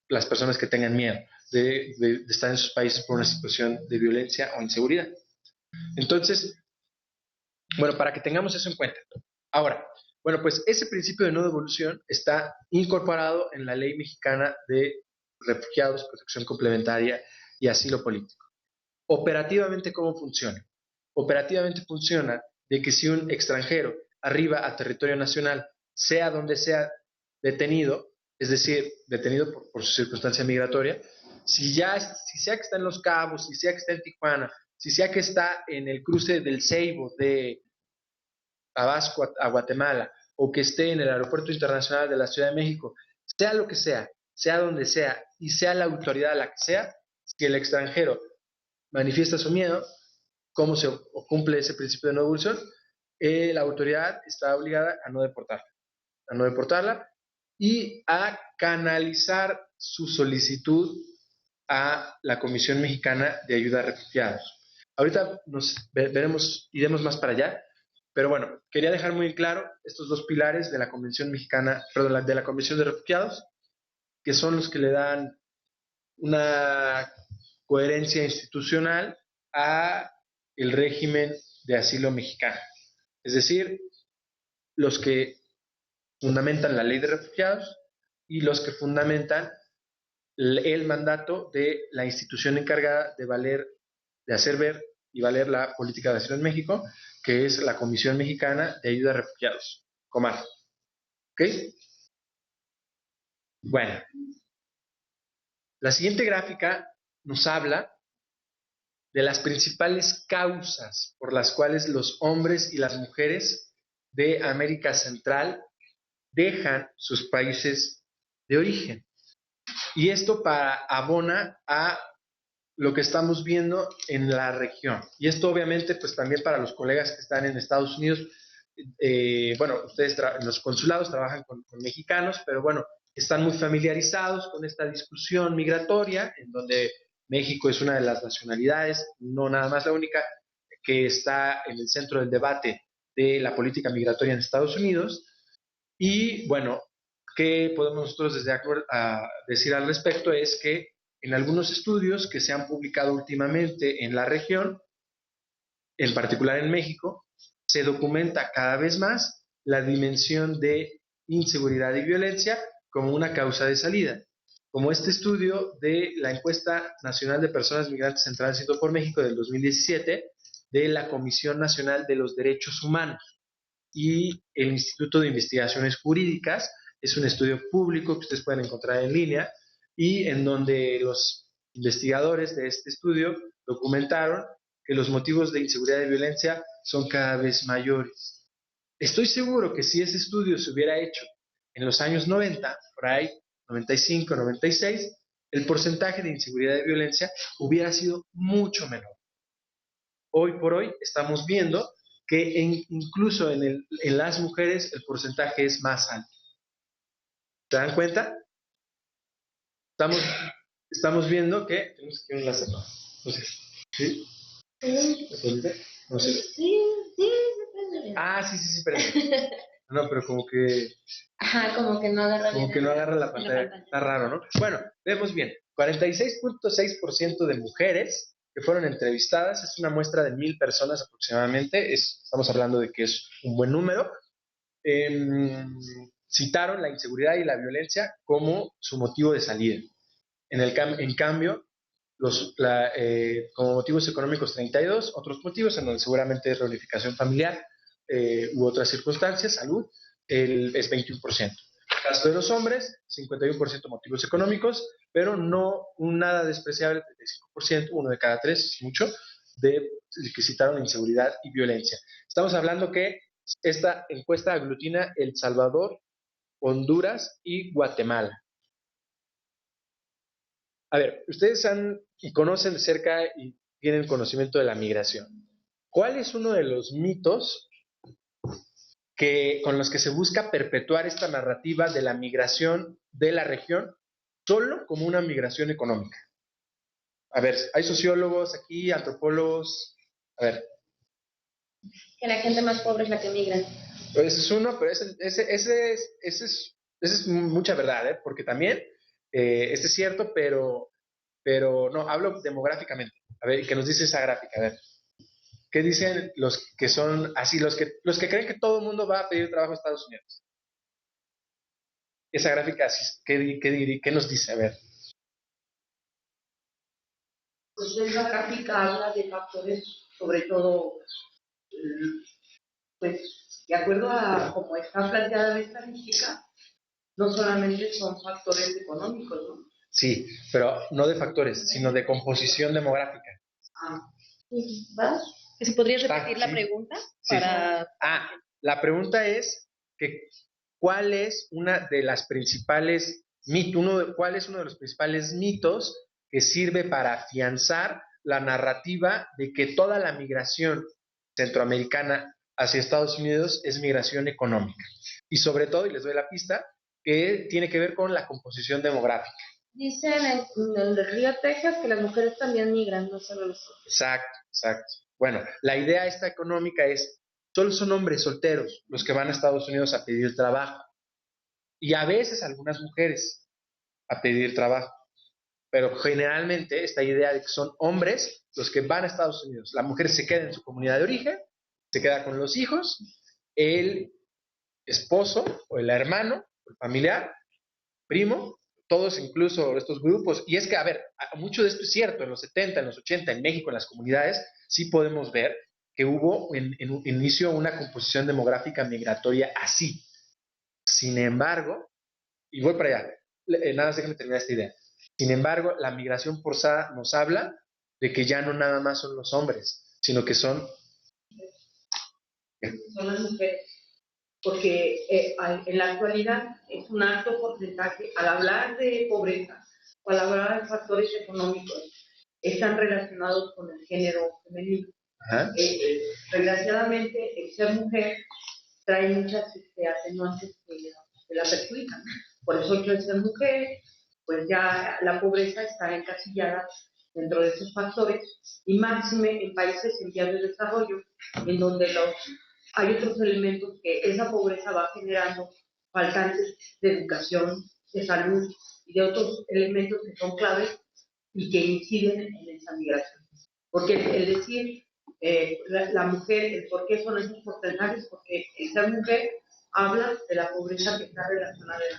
las personas que tengan miedo de estar en sus países por una situación de violencia o inseguridad. Entonces, bueno, para que tengamos eso en cuenta. Ahora, bueno, pues ese principio de no devolución está incorporado en la Ley Mexicana de Refugiados, Protección Complementaria y Asilo Político. Operativamente, ¿cómo funciona? Operativamente funciona de que si un extranjero arriba a territorio nacional, sea donde sea detenido, es decir, detenido por su circunstancia migratoria, si sea que está en Los Cabos, si sea que está en Tijuana, si sea que está en el cruce del Ceibo de Tabasco a Guatemala, o que esté en el Aeropuerto Internacional de la Ciudad de México, sea lo que sea donde sea, y sea la autoridad a la que sea, si el extranjero manifiesta su miedo, cómo se cumple ese principio de no devolución, la autoridad está obligada a no deportarla y a canalizar su solicitud a la Comisión Mexicana de Ayuda a Refugiados. Ahorita iremos más para allá, pero bueno, quería dejar muy claro estos dos pilares de la Convención Mexicana, perdón, de la Convención de Refugiados, que son los que le dan una coherencia institucional a el régimen de asilo mexicano. Es decir, los que fundamentan la ley de refugiados y los que fundamentan el mandato de la institución encargada de hacer ver y valer la política de asilo en México, que es la Comisión Mexicana de Ayuda a Refugiados, Comar. ¿Ok? Bueno, la siguiente gráfica nos habla de las principales causas por las cuales los hombres y las mujeres de América Central dejan sus países de origen. Y esto abona a lo que estamos viendo en la región. Y esto obviamente pues también para los colegas que están en Estados Unidos, bueno, ustedes en los consulados trabajan con mexicanos, pero bueno, están muy familiarizados con esta discusión migratoria, en donde México es una de las nacionalidades, no nada más la única, que está en el centro del debate de la política migratoria en Estados Unidos. Y bueno, ¿qué podemos nosotros desde ACNUR decir al respecto? Es que en algunos estudios que se han publicado últimamente en la región, en particular en México, se documenta cada vez más la dimensión de inseguridad y violencia como una causa de salida. como este estudio de la Encuesta Nacional de Personas Migrantes en Tránsito por México del 2017 de la Comisión Nacional de los Derechos Humanos y el Instituto de Investigaciones Jurídicas. Es un estudio público que ustedes pueden encontrar en línea y en donde los investigadores de este estudio documentaron que los motivos de inseguridad y violencia son cada vez mayores. Estoy seguro que si ese estudio se hubiera hecho en los años 90, por ahí, 95, 96, el porcentaje de inseguridad y violencia hubiera sido mucho menor. Hoy por hoy estamos viendo que incluso en las mujeres el porcentaje es más alto. ¿Se dan cuenta? Estamos viendo que... Tenemos que un enlace. No sé. ¿Sí? No sé. Sí. Ah, sí, perdón. No, pero como que... Ajá, como que no agarra bien. Como que no agarra la pantalla. Está raro, ¿no? Bueno, vemos bien. 46.6% de mujeres que fueron entrevistadas, es una muestra de 1,000 personas aproximadamente, estamos hablando de que es un buen número, citaron la inseguridad y la violencia como su motivo de salida. En cambio, como motivos económicos 32, otros motivos en donde seguramente es reunificación familiar u otras circunstancias, salud, es 21%. En el caso de los hombres, 51% motivos económicos, pero no nada despreciable, 35%, uno de cada tres, es mucho, de que citaron inseguridad y violencia. Estamos hablando que esta encuesta aglutina El Salvador, Honduras y Guatemala. A ver, ustedes conocen de cerca y tienen conocimiento de la migración. ¿Cuál es uno de los mitos con los que se busca perpetuar esta narrativa de la migración de la región solo como una migración económica? A ver, hay sociólogos aquí, antropólogos. A ver. Que la gente más pobre es la que migra. Pues ese es uno, pero ese es mucha verdad, ¿eh? Porque también, ese es cierto, pero no, hablo demográficamente. A ver, ¿qué nos dice esa gráfica? A ver, ¿qué dicen los que son así, los que creen que todo el mundo va a pedir trabajo a Estados Unidos? Esa gráfica, ¿qué nos dice? A ver. Pues esa gráfica habla de factores, sobre todo, pues, de acuerdo a cómo está planteada la estadística, no solamente son factores económicos, ¿no? Sí, pero no de factores, sino de composición demográfica. ¿Vas? ¿Se podría repetir la pregunta? Sí. La pregunta es que ¿cuál es una de las principales cuál es uno de los principales mitos que sirve para afianzar la narrativa de que toda la migración centroamericana hacia Estados Unidos es migración económica? Y sobre todo, y les doy la pista, que tiene que ver con la composición demográfica. Dicen en el río Texas que las mujeres también migran, no solo los hombres. Exacto. Bueno, la idea esta económica es, solo son hombres solteros los que van a Estados Unidos a pedir trabajo. Y a veces algunas mujeres a pedir trabajo. Pero generalmente esta idea de que son hombres los que van a Estados Unidos. La mujer se queda en su comunidad de origen, se queda con los hijos, el esposo o el hermano, el familiar, primo, todos incluso estos grupos. Y es que, a ver, mucho de esto es cierto, en los 70, en los 80, en México, en las comunidades, sí podemos ver que hubo en un inicio una composición demográfica migratoria así. Sin embargo, y voy para allá, nada más déjame terminar esta idea. Sin embargo, la migración forzada nos habla de que ya no nada más son los hombres, sino que son las mujeres. Porque en la actualidad es un alto porcentaje, al hablar de pobreza o al hablar de factores económicos, están relacionados con el género femenino. Desgraciadamente, el ser mujer trae muchas atenuantes que la perjudican. Por eso el ser mujer, pues ya la pobreza está encasillada dentro de esos factores, y máxime en países en vías de desarrollo, en donde hay otros elementos que esa pobreza va generando, faltantes de educación, de salud y de otros elementos que son claves y que inciden en esa migración. Porque el decir la mujer, el por qué son esos porcentajes, porque el ser mujer habla de la pobreza que está relacionada a la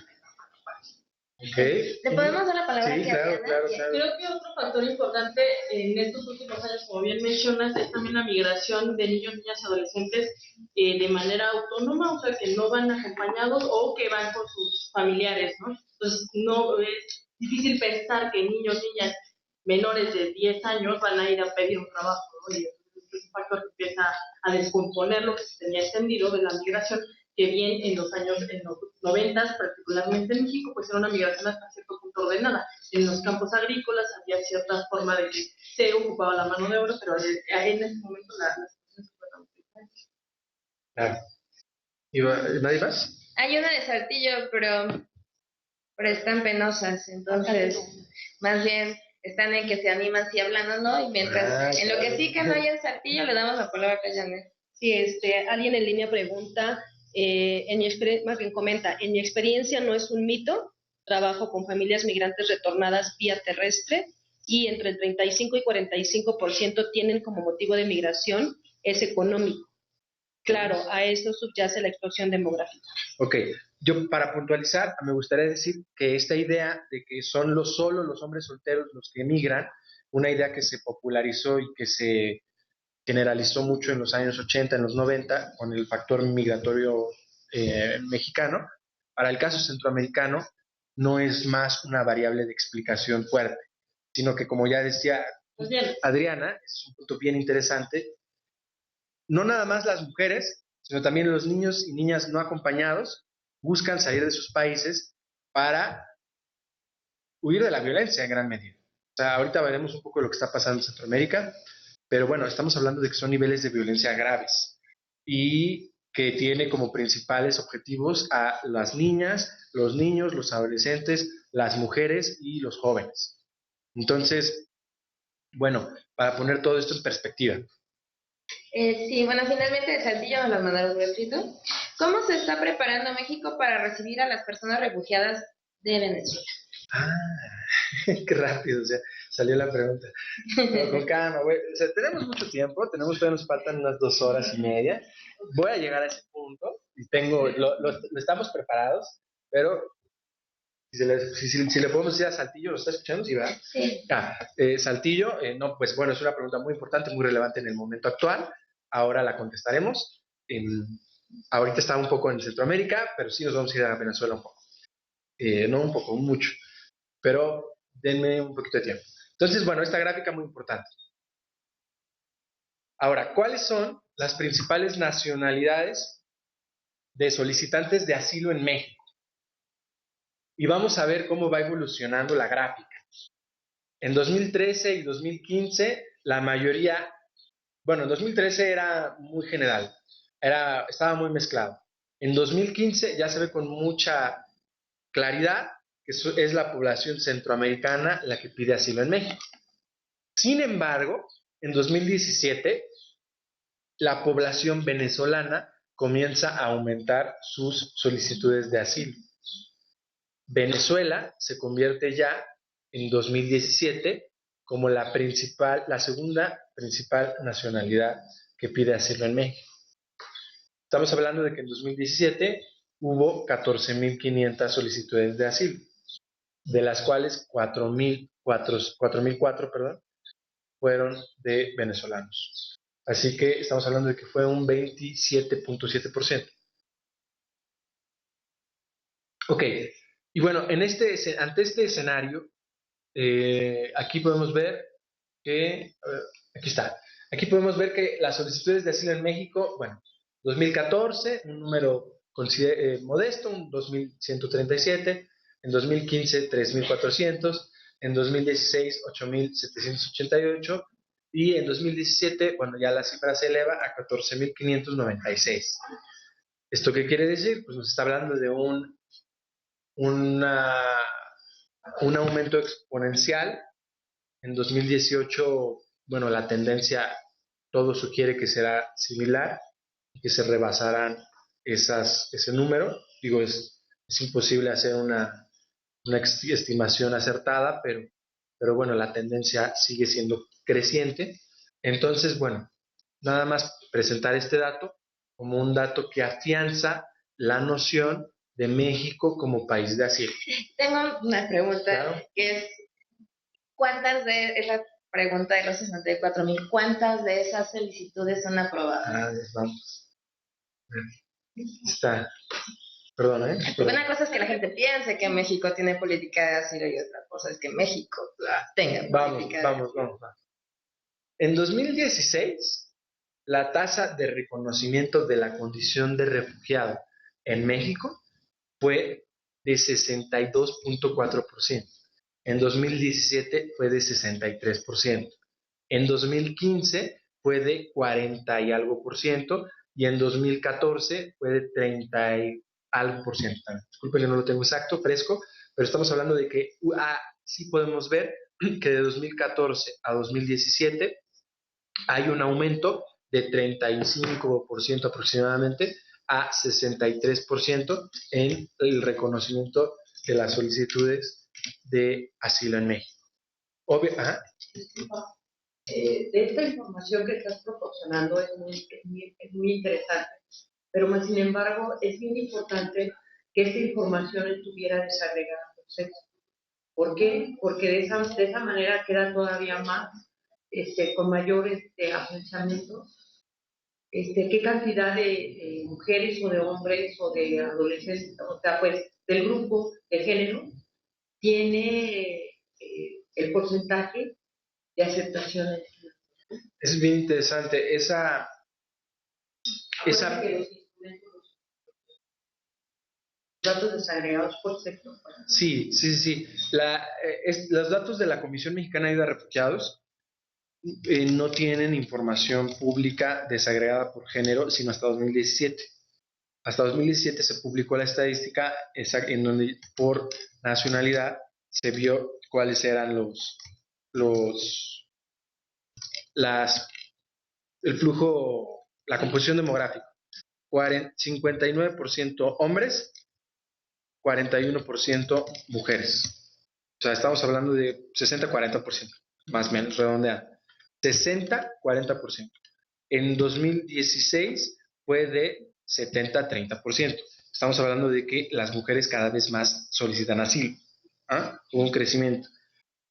país. Ok. ¿Le podemos dar la palabra Sí, aquí a claro, Diana? claro, Bien. claro. Creo que otro factor importante en estos últimos años, como bien mencionas, es también la migración de niños, niñas y adolescentes de manera autónoma, o sea, que no van acompañados o que van con sus familiares, ¿no? Entonces, no es difícil pensar que niños, niñas menores de 10 años van a ir a pedir un trabajo, ¿no? Y es un factor que empieza a descomponer lo que se tenía entendido de la migración, que bien en los años, en los 90, particularmente en México, pues era una migración hasta cierto punto ordenada. En los campos agrícolas había cierta forma de que se ocupaba la mano de obra, pero en ese momento la situación se fue tan diferente. Claro. ¿Nadie más? Hay una de Saltillo, pero están penosas, entonces más bien están en que se animan si hablan o no, y mientras en lo que sí que no hay en Saltillo le damos la palabra a Janet. Sí, alguien en línea pregunta, más bien comenta, en mi experiencia no es un mito, trabajo con familias migrantes retornadas vía terrestre y entre el 35 y 45% tienen como motivo de migración es económico. Claro, a eso subyace la explosión demográfica. Ok, yo para puntualizar, me gustaría decir que esta idea de que son solo los hombres solteros los que emigran, una idea que se popularizó y que se generalizó mucho en los años 80, en los 90, con el factor migratorio mexicano, para el caso centroamericano no es más una variable de explicación fuerte, sino que como ya decía Pues bien, Adriana, es un punto bien interesante, no nada más las mujeres, sino también los niños y niñas no acompañados buscan salir de sus países para huir de la violencia en gran medida. O sea, ahorita veremos un poco lo que está pasando en Centroamérica, pero bueno, estamos hablando de que son niveles de violencia graves y que tiene como principales objetivos a las niñas, los niños, los adolescentes, las mujeres y los jóvenes. Entonces, bueno, para poner todo esto en perspectiva. Sí, bueno, finalmente de Saltillo nos las mandaron gratuito. ¿Cómo se está preparando México para recibir a las personas refugiadas de Venezuela? Ah, qué rápido, o sea, salió la pregunta. Pero con calma, güey. O sea, tenemos mucho tiempo, todavía nos faltan unas 2 horas y media. Voy a llegar a ese punto y lo estamos preparados, pero si le podemos decir a Saltillo, ¿lo está escuchando? ¿Sí, verdad? Sí. Saltillo, no, pues bueno, es una pregunta muy importante, muy relevante en el momento actual. Ahora la contestaremos. Ahorita está un poco en Centroamérica, pero sí nos vamos a ir a Venezuela un poco. No un poco, mucho. Pero denme un poquito de tiempo. Entonces, bueno, esta gráfica muy importante. Ahora, ¿cuáles son las principales nacionalidades de solicitantes de asilo en México? Y vamos a ver cómo va evolucionando la gráfica. En 2013 y 2015, la mayoría, bueno, en 2013 era muy general, estaba muy mezclado. En 2015 ya se ve con mucha claridad que es la población centroamericana la que pide asilo en México. Sin embargo, en 2017, la población venezolana comienza a aumentar sus solicitudes de asilo. Venezuela se convierte ya en 2017 como la segunda principal nacionalidad que pide asilo en México. Estamos hablando de que en 2017 hubo 14.500 solicitudes de asilo, de las cuales 4.004, perdón, fueron de venezolanos. Así que estamos hablando de que fue un 27.7%. Ok, y bueno, ante este escenario, aquí podemos ver que, aquí está, aquí podemos ver que las solicitudes de asilo en México, bueno, 2014, un número modesto, un 2.137, en 2015, 3.400, en 2016, 8.788, y en 2017, bueno, ya la cifra se eleva a 14.596. ¿Esto qué quiere decir? Pues nos está hablando de una, un aumento exponencial. En 2018, bueno, la tendencia, todo sugiere que será similar, que se rebasarán ese número. Digo, es imposible hacer una estimación acertada, pero bueno, la tendencia sigue siendo creciente. Entonces, bueno, nada más presentar este dato como un dato que afianza la noción de México como país de asilo? Tengo una pregunta Claro. que es, es la pregunta de los 64,000, ¿cuántas de esas solicitudes son aprobadas? Vamos. Está. Perdón, ¿eh? Porque una cosa es que la gente piense que México tiene política de asilo y otra cosa es que México tenga política de asilo. Vamos. En 2016, la tasa de reconocimiento de la condición de refugiado en México fue de 62.4%. En 2017 fue de 63%. En 2015 fue de 40 y algo por ciento. Y en 2014 fue de 30 y algo por ciento. Disculpen que no lo tengo exacto, fresco, pero estamos hablando de que sí podemos ver que de 2014 a 2017 hay un aumento de 35% aproximadamente a 63% en el reconocimiento de las solicitudes de asilo en México. De esta información que estás proporcionando es muy interesante, pero más sin embargo es bien importante que esta información estuviera desagregada por sexo. ¿Por qué? Porque de esa manera queda todavía más, con mayor afianzamiento, qué cantidad de mujeres o de hombres o de adolescentes, o sea, pues del grupo de género, tiene el porcentaje de aceptación. Es bien interesante Datos desagregados por sexo. Sí. Los datos de la Comisión Mexicana de Ayuda a Refugiados no tienen información pública desagregada por género, sino hasta 2017. Hasta 2017 se publicó la estadística en donde por nacionalidad se vio cuáles eran el flujo, la composición demográfica. 59% hombres, 41% mujeres. O sea, estamos hablando de 60-40%, más o menos, redondeando. 60-40%. En 2016 fue de 70-30%. Estamos hablando de que las mujeres cada vez más solicitan asilo. Hubo un crecimiento.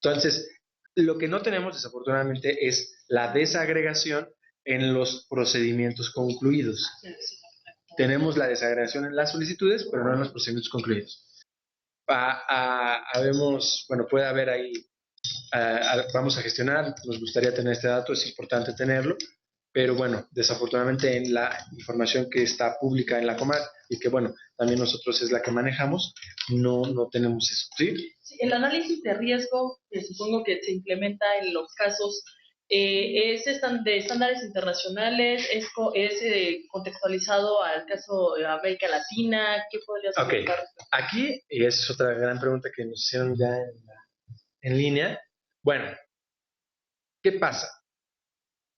Entonces, lo que no tenemos desafortunadamente es la desagregación en los procedimientos concluidos. Tenemos la desagregación en las solicitudes, pero no en los procedimientos concluidos. Puede haber ahí, vamos a gestionar, nos gustaría tener este dato, es importante tenerlo, pero bueno, desafortunadamente en la información que está pública en la Comar y que bueno, también nosotros es la que manejamos, no tenemos eso, ¿sí? Sí, el análisis de riesgo, que supongo que se implementa en los casos, es de estándares internacionales, es contextualizado al caso de América Latina. ¿Qué podrías comentar? Aquí, y esa es otra gran pregunta que nos hicieron ya en línea. Bueno, ¿qué pasa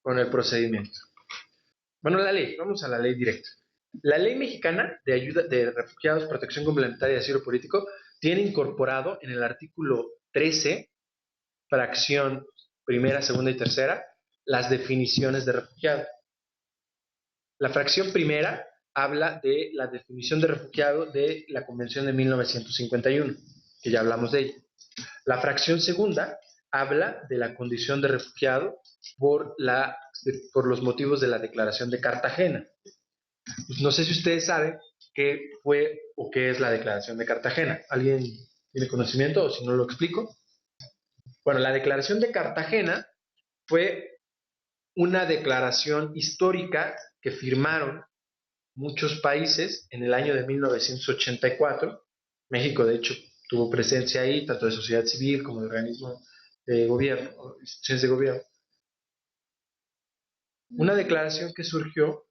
con el procedimiento? Bueno, la ley, vamos a la ley directa. La ley mexicana de ayuda de refugiados, protección complementaria y asilo político tiene incorporado en el artículo 13, fracción primera, segunda y tercera, las definiciones de refugiado. La fracción primera habla de la definición de refugiado de la Convención de 1951, que ya hablamos de ella. La fracción segunda habla de la condición de refugiado por los motivos de la Declaración de Cartagena. No sé si ustedes saben qué fue o qué es la Declaración de Cartagena. ¿Alguien tiene conocimiento o si no lo explico? Bueno, la Declaración de Cartagena fue una declaración histórica que firmaron muchos países en el año de 1984. México, de hecho, tuvo presencia ahí, tanto de sociedad civil como de organismos de gobierno, o instituciones de gobierno. Una declaración que surgió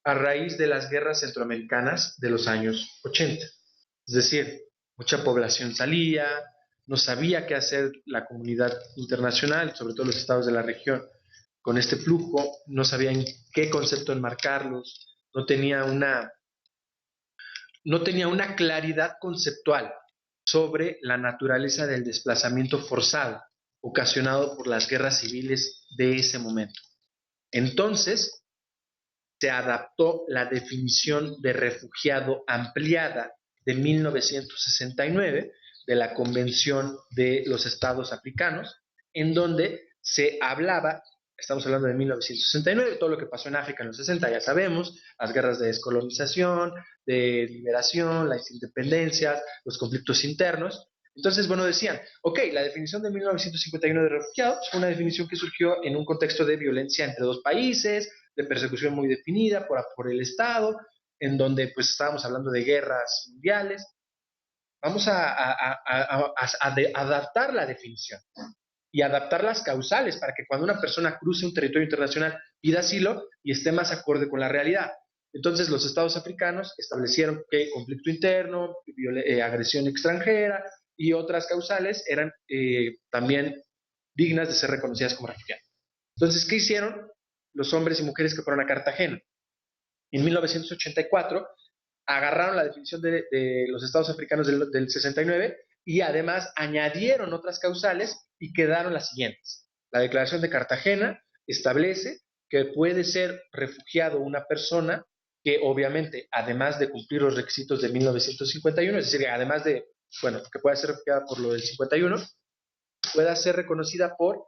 a raíz de las guerras centroamericanas de los años 80. Es decir, mucha población salía, no sabía qué hacer la comunidad internacional, sobre todo los estados de la región, con este flujo, no sabían qué concepto enmarcarlos, no tenía una claridad conceptual sobre la naturaleza del desplazamiento forzado ocasionado por las guerras civiles de ese momento. Entonces, se adaptó la definición de refugiado ampliada de 1969 de la Convención de los Estados Africanos, en donde se hablaba, estamos hablando de 1969, todo lo que pasó en África en los 60, ya sabemos, las guerras de descolonización, de liberación, las independencias, los conflictos internos. Entonces, bueno, decían, ok, la definición de 1951 de refugiados fue una definición que surgió en un contexto de violencia entre dos países, de persecución muy definida por el Estado, en donde pues estábamos hablando de guerras mundiales. Vamos a adaptar la definición y adaptar las causales para que cuando una persona cruce un territorio internacional pida asilo y esté más acorde con la realidad. Entonces los estados africanos establecieron que conflicto interno, agresión extranjera y otras causales eran también dignas de ser reconocidas como refugiados. Entonces, ¿qué hicieron los hombres y mujeres que fueron a Cartagena? En 1984 agarraron la definición de los estados africanos del 69 y además añadieron otras causales y quedaron las siguientes. La Declaración de Cartagena establece que puede ser refugiado una persona que obviamente, además de cumplir los requisitos de 1951, es decir, además de, bueno, que pueda ser refugiada por lo del 51, pueda ser reconocida por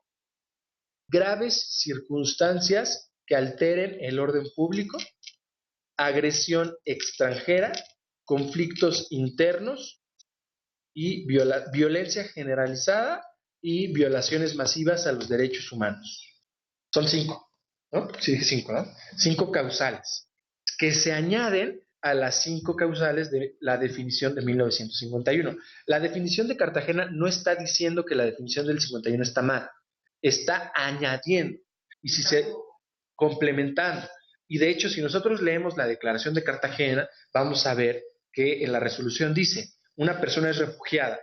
graves circunstancias que alteren el orden público, agresión extranjera, conflictos internos y violencia generalizada y violaciones masivas a los derechos humanos. Son 5, ¿no? Sí, 5, ¿no? 5 causales que se añaden a las 5 causales de la definición de 1951. La definición de Cartagena no está diciendo que la definición del 51 está mal, está añadiendo y si se complementando. Y de hecho, si nosotros leemos la Declaración de Cartagena, vamos a ver que en la resolución dice, una persona es refugiada,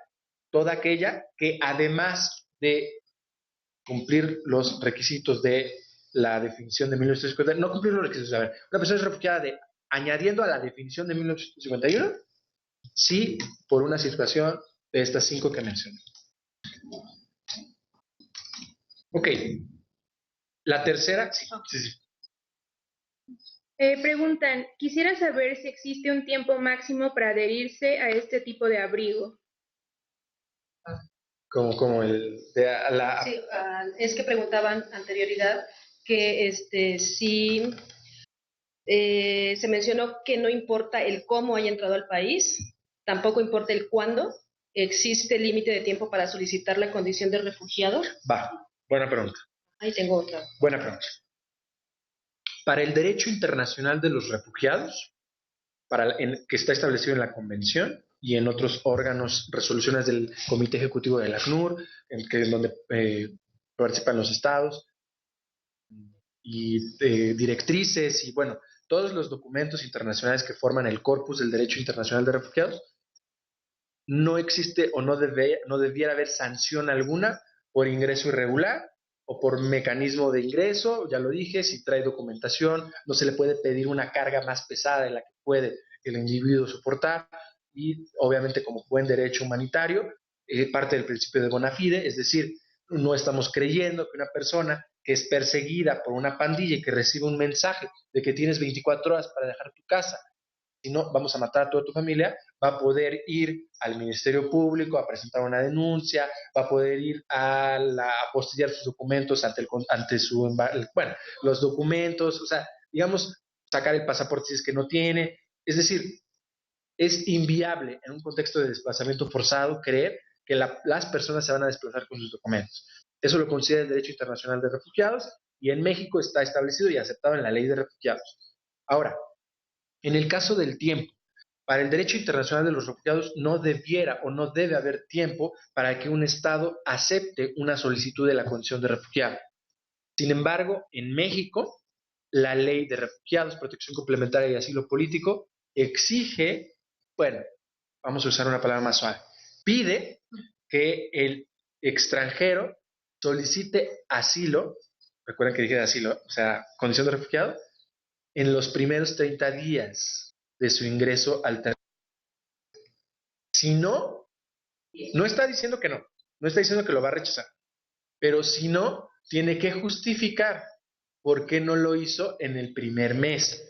toda aquella que además de cumplir los requisitos de la definición de 1950, no cumplir los requisitos, a ver, una persona es refugiada añadiendo a la definición de 1951, sí, por una situación de estas 5 que mencioné. Ok, la tercera, sí. Preguntan, quisiera saber si existe un tiempo máximo para adherirse a este tipo de abrigo. Como el de la... Sí, es que preguntaban anterioridad que si se mencionó que no importa el cómo haya entrado al país, tampoco importa el cuándo. ¿Existe límite de tiempo para solicitar la condición de refugiado? Va, buena pregunta. Ahí tengo otra. Buena pregunta. Para el derecho internacional de los refugiados, que está establecido en la Convención y en otros órganos, resoluciones del Comité Ejecutivo del ACNUR, en donde participan los estados, y directrices, y bueno, todos los documentos internacionales que forman el corpus del derecho internacional de refugiados, no existe o no debiera haber sanción alguna por ingreso irregular o por mecanismo de ingreso, ya lo dije, si trae documentación, no se le puede pedir una carga más pesada de la que puede el individuo soportar, y obviamente como buen derecho humanitario, parte del principio de bona fide, es decir, no estamos creyendo que una persona que es perseguida por una pandilla y que recibe un mensaje de que tienes 24 horas para dejar tu casa, si no, vamos a matar a toda tu familia, va a poder ir al Ministerio Público a presentar una denuncia, va a poder ir a apostillar sus documentos bueno, los documentos, o sea, digamos, sacar el pasaporte si es que no tiene. Es decir, es inviable en un contexto de desplazamiento forzado creer que las personas se van a desplazar con sus documentos. Eso lo considera el derecho internacional de refugiados y en México está establecido y aceptado en la ley de refugiados. Ahora, en el caso del tiempo, para el derecho internacional de los refugiados no debiera o no debe haber tiempo para que un Estado acepte una solicitud de la condición de refugiado. Sin embargo, en México, la ley de refugiados, protección complementaria y asilo político exige, bueno, vamos a usar una palabra más suave, pide que el extranjero solicite asilo, recuerden que dije asilo, o sea, condición de refugiado, en los primeros 30 días de su ingreso al territorio. Si no, no está diciendo que no está diciendo que lo va a rechazar, pero si no, tiene que justificar por qué no lo hizo en el primer mes.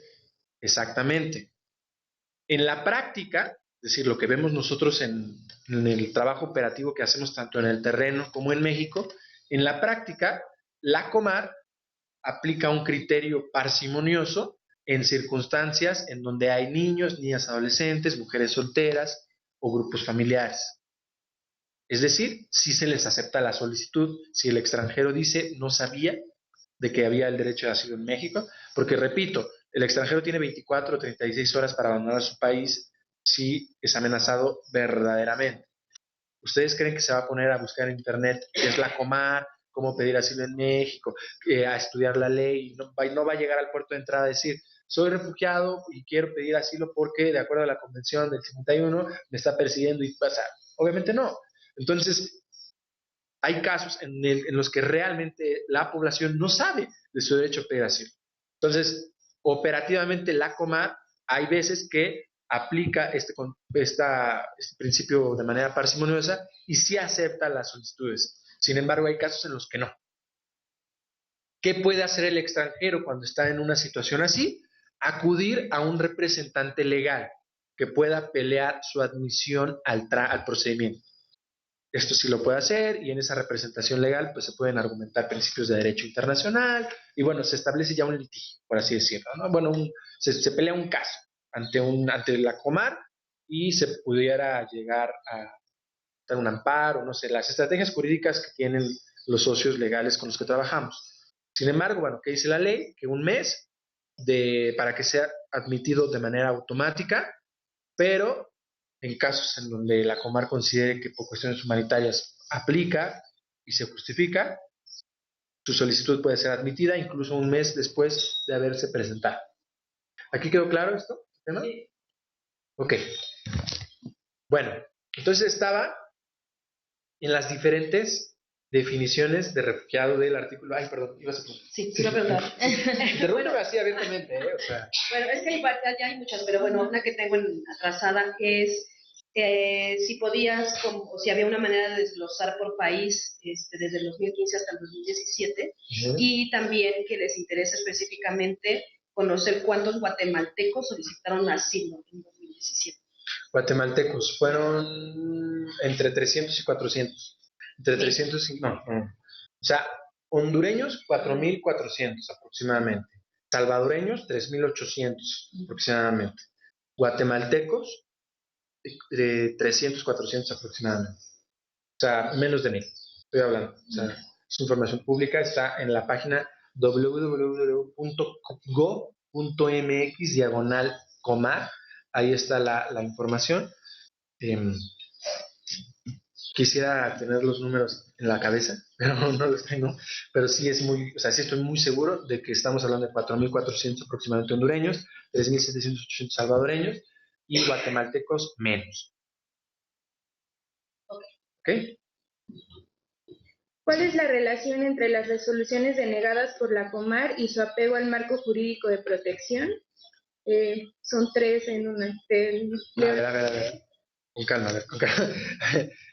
Exactamente. En la práctica, es decir, lo que vemos nosotros en el trabajo operativo que hacemos tanto en el terreno como en México, en la práctica, la Comar aplica un criterio parsimonioso en circunstancias en donde hay niños, niñas adolescentes, mujeres solteras o grupos familiares. Es decir, si se les acepta la solicitud, si el extranjero dice no sabía de que había el derecho de asilo en México, porque repito, el extranjero tiene 24 o 36 horas para abandonar su país si es amenazado verdaderamente. ¿Ustedes creen que se va a poner a buscar en internet qué es la Comar, cómo pedir asilo en México, a estudiar la ley, y no va a llegar al puerto de entrada a decir, soy refugiado y quiero pedir asilo porque de acuerdo a la convención del 51 me está persiguiendo y pasa? Obviamente no. Entonces, hay casos en los que realmente la población no sabe de su derecho a pedir asilo. Entonces, operativamente la Comar hay veces que aplica este principio de manera parsimoniosa y sí acepta las solicitudes. Sin embargo, hay casos en los que no. ¿Qué puede hacer el extranjero cuando está en una situación así? Acudir a un representante legal que pueda pelear su admisión al procedimiento. Esto sí lo puede hacer y en esa representación legal pues se pueden argumentar principios de derecho internacional y bueno, se establece ya un litigio, por así decirlo, ¿no? Bueno, se pelea un caso ante la Comar y se pudiera llegar a dar un amparo, no sé, las estrategias jurídicas que tienen los socios legales con los que trabajamos. Sin embargo, bueno, ¿qué dice la ley? Que un mes para que sea admitido de manera automática, pero en casos en donde la Comar considere que por cuestiones humanitarias aplica y se justifica, su solicitud puede ser admitida incluso un mes después de haberse presentado. ¿Aquí quedó claro esto? ¿No? Sí. Ok. Bueno, entonces estaba en las diferentes definiciones de refugiado del artículo. Ay, perdón, ibas a preguntar. Sí, quiero preguntar. Interrúmpeme así abiertamente, ¿eh? O sea. Bueno, es que ya hay muchas, pero bueno, una que tengo atrasada es si podías, o si había una manera de desglosar por país desde el 2015 hasta el 2017, y también que les interesa específicamente conocer cuántos guatemaltecos solicitaron asilo en 2017. Guatemaltecos fueron entre 300 y 400. Entre 300 y... No. O sea, hondureños 4.400 aproximadamente. Salvadoreños 3.800 aproximadamente. Guatemaltecos 300, 400 aproximadamente. O sea, menos de 1.000. Estoy hablando. O sea, es información pública. Está en la página www.go.mx/Comar. Ahí está la información. Quisiera tener los números en la cabeza, pero no los tengo. Pero sí o sea, sí estoy muy seguro de que estamos hablando de 4.400 aproximadamente hondureños, 3.780 salvadoreños y guatemaltecos menos. ¿Ok? ¿Cuál es la relación entre las resoluciones denegadas por la Comar y su apego al marco jurídico de protección? Son 3 en una. A ver. Con calma, a ver, con calma.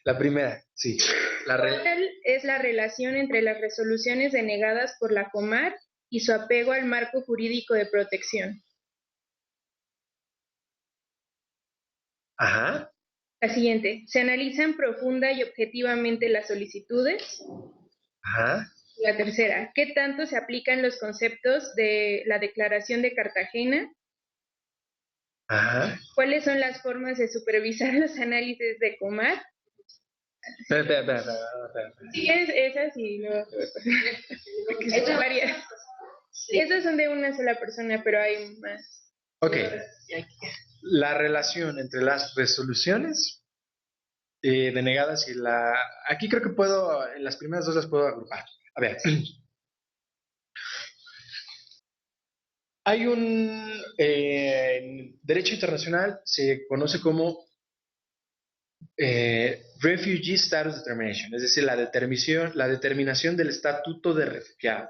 La primera, sí. ¿Cuál es la relación entre las resoluciones denegadas por la Comar y su apego al marco jurídico de protección? Ajá. La siguiente. ¿Se analizan profunda y objetivamente las solicitudes? Ajá. La tercera. ¿Qué tanto se aplican los conceptos de la Declaración de Cartagena? Ajá. ¿Cuáles son las formas de supervisar los análisis de Comar? Espera. Sí, esas y luego son varias. Esas son de una sola persona, pero hay más. Ok. La relación entre las resoluciones denegadas y la... Aquí creo que en las primeras dos las puedo agrupar. A ver. Hay en derecho internacional se conoce como Refugee Status Determination, es decir, la determinación del estatuto de refugiado.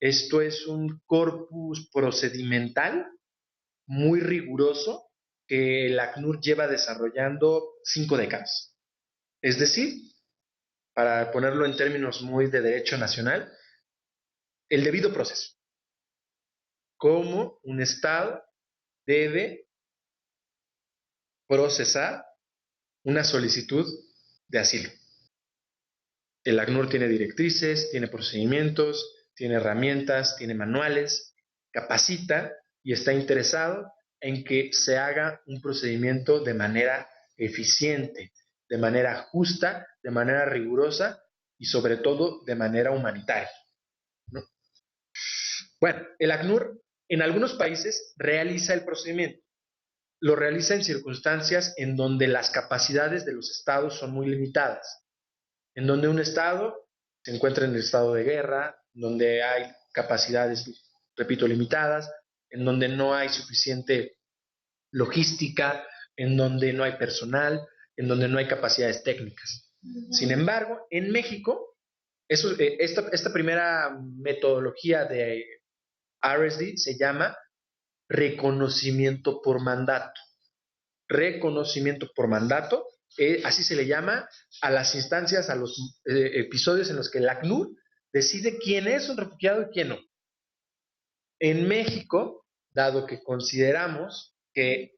Esto es un corpus procedimental muy riguroso que el ACNUR lleva desarrollando 5 décadas. Es decir, para ponerlo en términos muy de derecho nacional, el debido proceso. Cómo un Estado debe procesar una solicitud de asilo. El ACNUR tiene directrices, tiene procedimientos, tiene herramientas, tiene manuales, capacita y está interesado en que se haga un procedimiento de manera eficiente, de manera justa, de manera rigurosa y sobre todo de manera humanitaria, ¿no? Bueno, el ACNUR en algunos países realiza el procedimiento. Lo realiza en circunstancias en donde las capacidades de los estados son muy limitadas, en donde un estado se encuentra en el estado de guerra, donde hay capacidades, repito, limitadas, en donde no hay suficiente logística, en donde no hay personal, en donde no hay capacidades técnicas. Sin embargo, en México, esta primera metodología de RSD se llama reconocimiento por mandato. Reconocimiento por mandato, así se le llama a las instancias, a los episodios en los que el ACNUR decide quién es un refugiado y quién no. En México, dado que consideramos que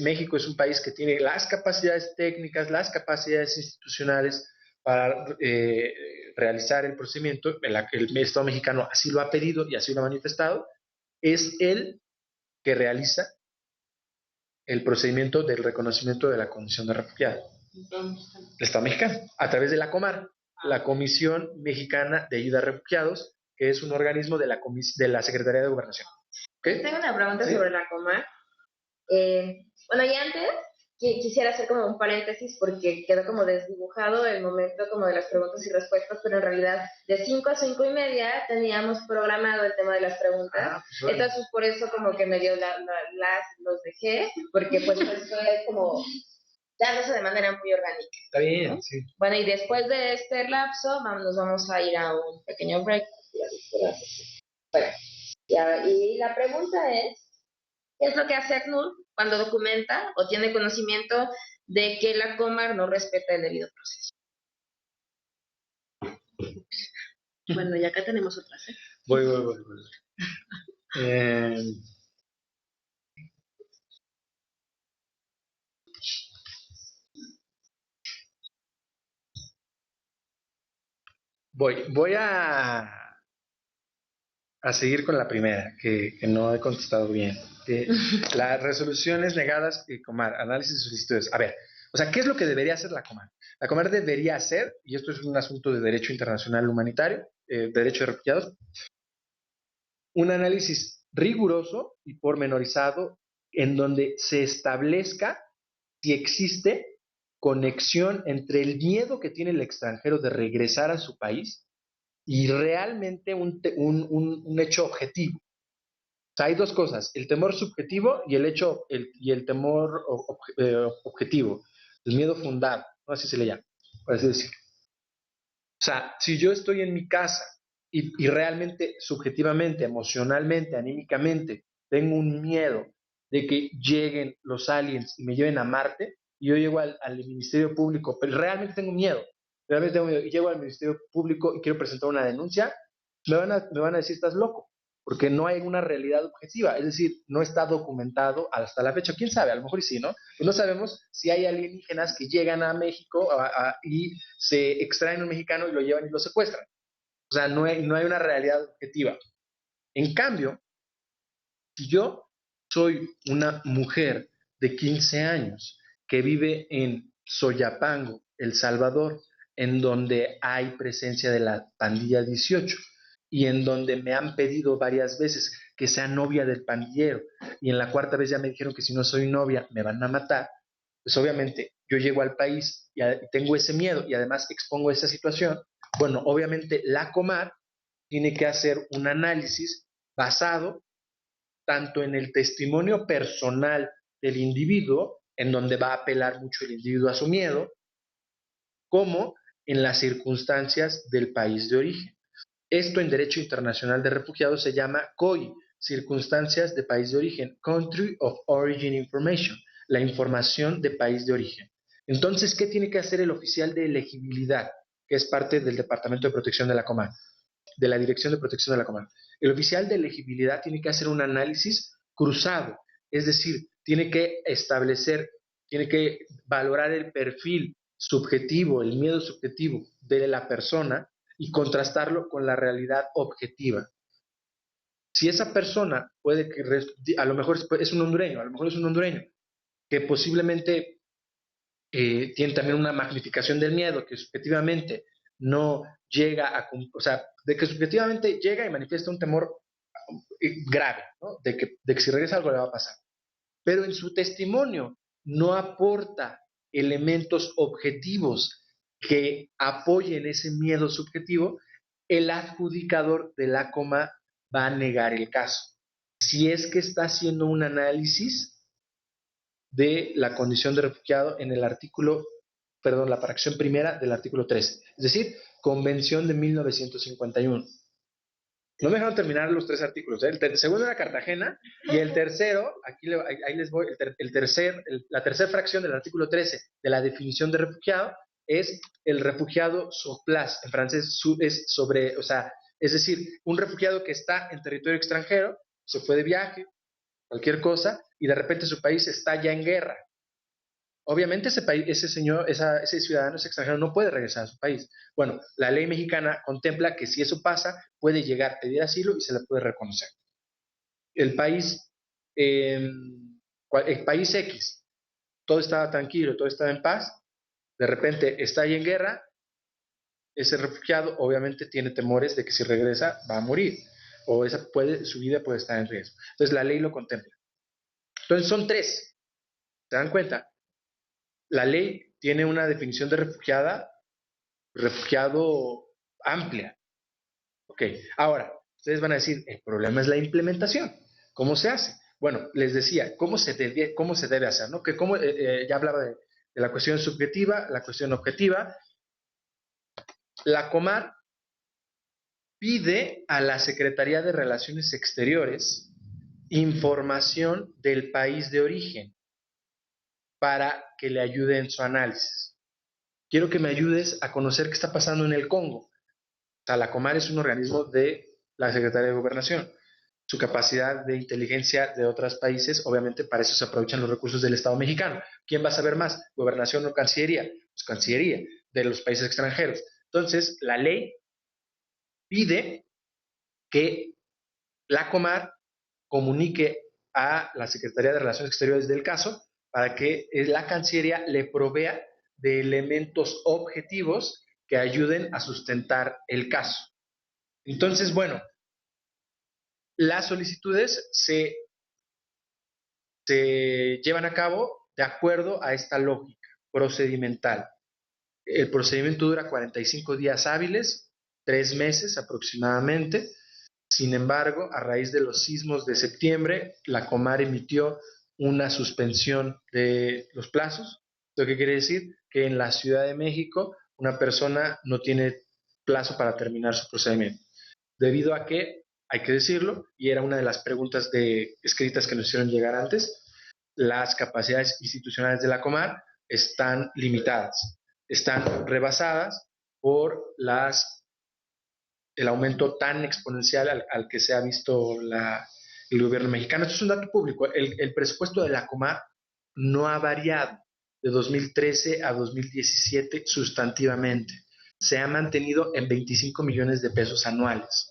México es un país que tiene las capacidades técnicas, las capacidades institucionales para realizar el procedimiento, el Estado mexicano así lo ha pedido y así lo ha manifestado, es el que realiza el procedimiento del reconocimiento de la condición de refugiado. El Estado mexicano, a través de la COMAR, la Comisión Mexicana de Ayuda a Refugiados, que es un organismo de la Secretaría de Gobernación. ¿Okay? Tengo una pregunta sobre la COMAR. Bueno, y antes quisiera hacer como un paréntesis porque quedó como desdibujado el momento como de las preguntas y respuestas, pero en realidad de 5 a 5 y media teníamos programado el tema de las preguntas. Pues, entonces por eso como que medio los dejé, porque pues eso es como dándose de manera muy orgánica. Está bien, ¿no? Sí. Bueno, y después de este lapso nos vamos a ir a un pequeño break. Bueno, y la pregunta es, ¿qué es lo que hace ACNUR cuando documenta o tiene conocimiento de que la COMAR no respeta el debido proceso? Bueno, y acá tenemos otras, ¿eh? Voy. Voy a seguir con la primera, que no he contestado bien. Las resoluciones negadas y COMAR, análisis de solicitudes. A ver, o sea, ¿qué es lo que debería hacer la COMAR? La COMAR debería hacer, y esto es un asunto de derecho internacional humanitario, derecho de refugiados, un análisis riguroso y pormenorizado en donde se establezca si existe conexión entre el miedo que tiene el extranjero de regresar a su país y realmente un hecho objetivo. O sea, hay dos cosas, el temor subjetivo y el temor objetivo, el miedo fundado, ¿no? Así se le llama, por así decirlo. O sea, si yo estoy en mi casa y realmente subjetivamente, emocionalmente, anímicamente, tengo un miedo de que lleguen los aliens y me lleven a Marte, y yo llego al Ministerio Público, pero realmente tengo miedo, y llego al Ministerio Público y quiero presentar una denuncia, me van a decir, estás loco, porque no hay una realidad objetiva, es decir, no está documentado hasta la fecha. ¿Quién sabe? A lo mejor sí, ¿no? Pues no sabemos si hay alienígenas que llegan a México y se extraen un mexicano y lo llevan y lo secuestran. O sea, no hay una realidad objetiva. En cambio, si yo soy una mujer de 15 años que vive en Soyapango, El Salvador, en donde hay presencia de la pandilla 18 y en donde me han pedido varias veces que sea novia del pandillero y en la cuarta vez ya me dijeron que si no soy novia me van a matar, pues obviamente yo llego al país y tengo ese miedo y además expongo esa situación. Bueno, obviamente la COMAR tiene que hacer un análisis basado tanto en el testimonio personal del individuo, en donde va a apelar mucho el individuo a su miedo, como en las circunstancias del país de origen. Esto en Derecho Internacional de Refugiados se llama COI, circunstancias de país de origen, Country of Origin Information, la información de país de origen. Entonces, ¿qué tiene que hacer el oficial de elegibilidad, que es parte del Departamento de Protección de la COMAR, de la Dirección de Protección de la COMAR? El oficial de elegibilidad tiene que hacer un análisis cruzado, es decir, tiene que establecer tiene que valorar el perfil subjetivo, el miedo subjetivo de la persona y contrastarlo con la realidad objetiva. Si esa persona puede que, a lo mejor es un hondureño, que posiblemente tiene también una magnificación del miedo, que subjetivamente no llega a, o sea, de que subjetivamente llega y manifiesta un temor grave, ¿no? De que si regresa algo le va a pasar. Pero en su testimonio no aporta elementos objetivos que apoyen ese miedo subjetivo, el adjudicador de la coma va a negar el caso. Si es que está haciendo un análisis de la condición de refugiado en el artículo, perdón, la fracción primera del artículo 13, es decir, Convención de 1951. No me dejaron terminar los tres artículos. El segundo era Cartagena y el tercero, ahí les voy, la tercera fracción del artículo 13 de la definición de refugiado es el refugiado sur place, en francés es sobre, o sea, es decir, un refugiado que está en territorio extranjero, se fue de viaje, cualquier cosa, y de repente su país está ya en guerra. Obviamente ese ciudadano, ese extranjero no puede regresar a su país. Bueno, la ley mexicana contempla que si eso pasa, puede llegar a pedir asilo y se le puede reconocer. El país X, todo estaba tranquilo, todo estaba en paz, de repente está ahí en guerra, ese refugiado obviamente tiene temores de que si regresa va a morir, o su vida puede estar en riesgo. Entonces la ley lo contempla. Entonces son tres, ¿se dan cuenta? La ley tiene una definición de refugiado amplia. Ok, ahora, ustedes van a decir, el problema es la implementación. ¿Cómo se hace? Bueno, les decía, ¿cómo se debe hacer? ¿No? Que ya hablaba de la cuestión subjetiva, la cuestión objetiva. La Comar pide a la Secretaría de Relaciones Exteriores información del país de origen para que le ayude en su análisis. Quiero que me ayudes a conocer qué está pasando en el Congo. O sea, la Comar es un organismo de la Secretaría de Gobernación. Su capacidad de inteligencia de otros países, obviamente para eso se aprovechan los recursos del Estado mexicano. ¿Quién va a saber más? ¿Gobernación o Cancillería? Pues Cancillería, de los países extranjeros. Entonces, la ley pide que la Comar comunique a la Secretaría de Relaciones Exteriores del caso para que la Cancillería le provea de elementos objetivos que ayuden a sustentar el caso. Entonces, bueno, las solicitudes se llevan a cabo de acuerdo a esta lógica procedimental. El procedimiento dura 45 días hábiles, 3 meses aproximadamente. Sin embargo, a raíz de los sismos de septiembre, la Comar emitió una suspensión de los plazos. ¿Lo que quiere decir? Que en la Ciudad de México una persona no tiene plazo para terminar su procedimiento. Debido a que, hay que decirlo, y era una de las preguntas escritas que nos hicieron llegar antes, las capacidades institucionales de la Comar están limitadas, están rebasadas por el aumento tan exponencial al que se ha visto el gobierno mexicano. Esto es un dato público. El presupuesto de la Comar no ha variado de 2013 a 2017 sustantivamente. Se ha mantenido en 25 millones de pesos anuales.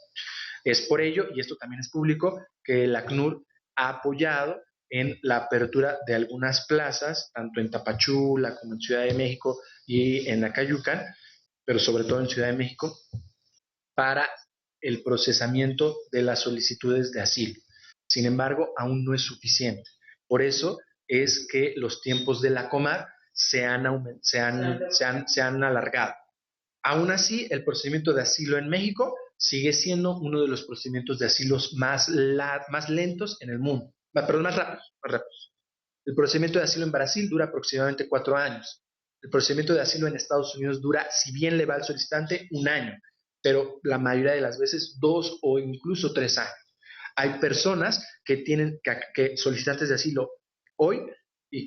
Es por ello, y esto también es público, que el ACNUR ha apoyado en la apertura de algunas plazas, tanto en Tapachula como en Ciudad de México y en Acayucan, pero sobre todo en Ciudad de México, para el procesamiento de las solicitudes de asilo. Sin embargo, aún no es suficiente. Por eso es que los tiempos de la Comar se han alargado. Aún así, el procedimiento de asilo en México sigue siendo uno de los procedimientos de asilos más lentos en el mundo. Perdón, más rápidos. El procedimiento de asilo en Brasil dura aproximadamente 4 años. El procedimiento de asilo en Estados Unidos dura, si bien le va al solicitante, 1 año, pero la mayoría de las veces 2 o incluso 3 años. Hay personas que solicitantes de asilo hoy,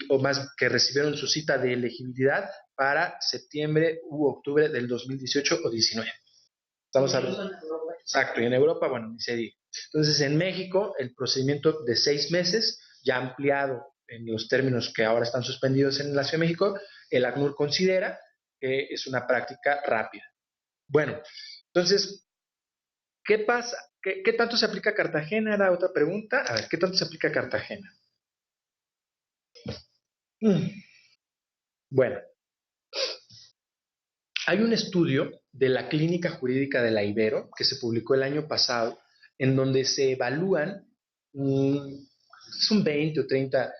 o más que recibieron su cita de elegibilidad para septiembre u octubre del 2018 o 19. Estamos hablando. Exacto, y en Europa, bueno, ni se diga. Entonces, en México, el procedimiento de 6 meses, ya ampliado en los términos que ahora están suspendidos en la Ciudad de México, el ACNUR considera que es una práctica rápida. Bueno, entonces, ¿qué pasa? ¿Qué tanto se aplica a Cartagena? Era otra pregunta. A ver, ¿qué tanto se aplica a Cartagena? Bueno, hay un estudio de la Clínica Jurídica de la Ibero que se publicó el año pasado, en donde se evalúan son 20 o 30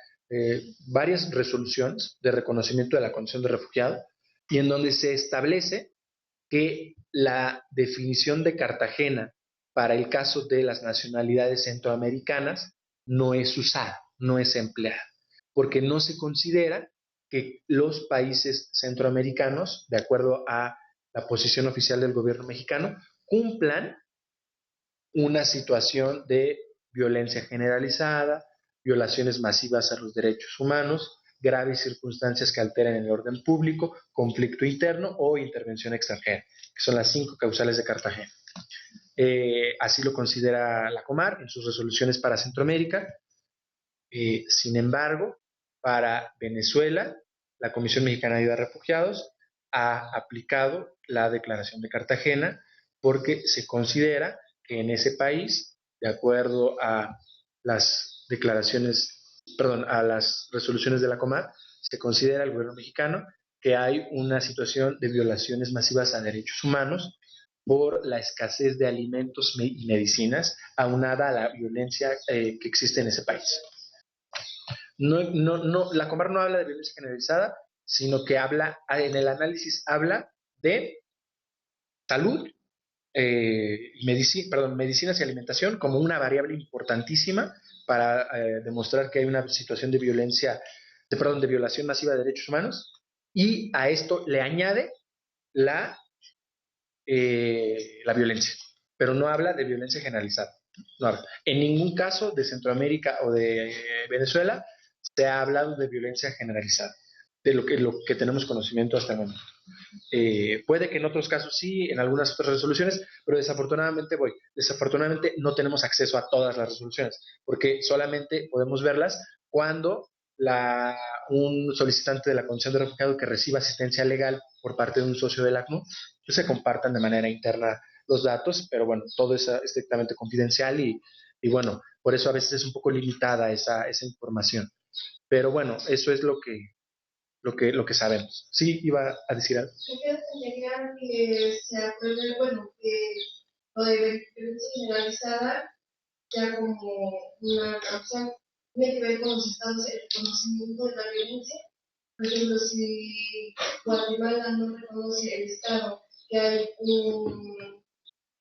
varias resoluciones de reconocimiento de la condición de refugiado, y en donde se establece que la definición de Cartagena para el caso de las nacionalidades centroamericanas no es usada, no es empleada, porque no se considera que los países centroamericanos, de acuerdo a la posición oficial del gobierno mexicano, cumplan una situación de violencia generalizada, violaciones masivas a los derechos humanos, graves circunstancias que alteren el orden público, conflicto interno o intervención extranjera, que son las 5 causales de Cartagena. Así lo considera la Comar en sus resoluciones para Centroamérica. Sin embargo, para Venezuela, la Comisión Mexicana de Ayuda a Refugiados ha aplicado la Declaración de Cartagena porque se considera que en ese país, de acuerdo a las a las resoluciones de la Comar, se considera el gobierno mexicano que hay una situación de violaciones masivas a derechos humanos por la escasez de alimentos y medicinas aunada a la violencia que existe en ese país. La Comar no habla de violencia generalizada, sino que en el análisis habla de salud, medicinas y alimentación como una variable importantísima para demostrar que hay una situación de de violación masiva de derechos humanos, y a esto le añade la violencia, pero no habla de violencia generalizada. No habla. En ningún caso de Centroamérica o de Venezuela se ha hablado de violencia generalizada, de lo que tenemos conocimiento hasta el momento. Puede que en otros casos sí, en algunas otras resoluciones, pero desafortunadamente no tenemos acceso a todas las resoluciones, porque solamente podemos verlas cuando un solicitante de la condición de refugiado que reciba asistencia legal por parte de un socio del ACNUR, pues se compartan de manera interna los datos, pero bueno, todo es estrictamente confidencial y bueno, por eso a veces es un poco limitada esa información. Pero bueno, eso es lo que sabemos. Sí, iba a decir algo. Yo tendría que se apruebe, bueno, que lo de violencia generalizada ya como una causa, tiene que ver con los estados de reconocimiento de la violencia. Por ejemplo, si Guatemala no reconoce el estado que hay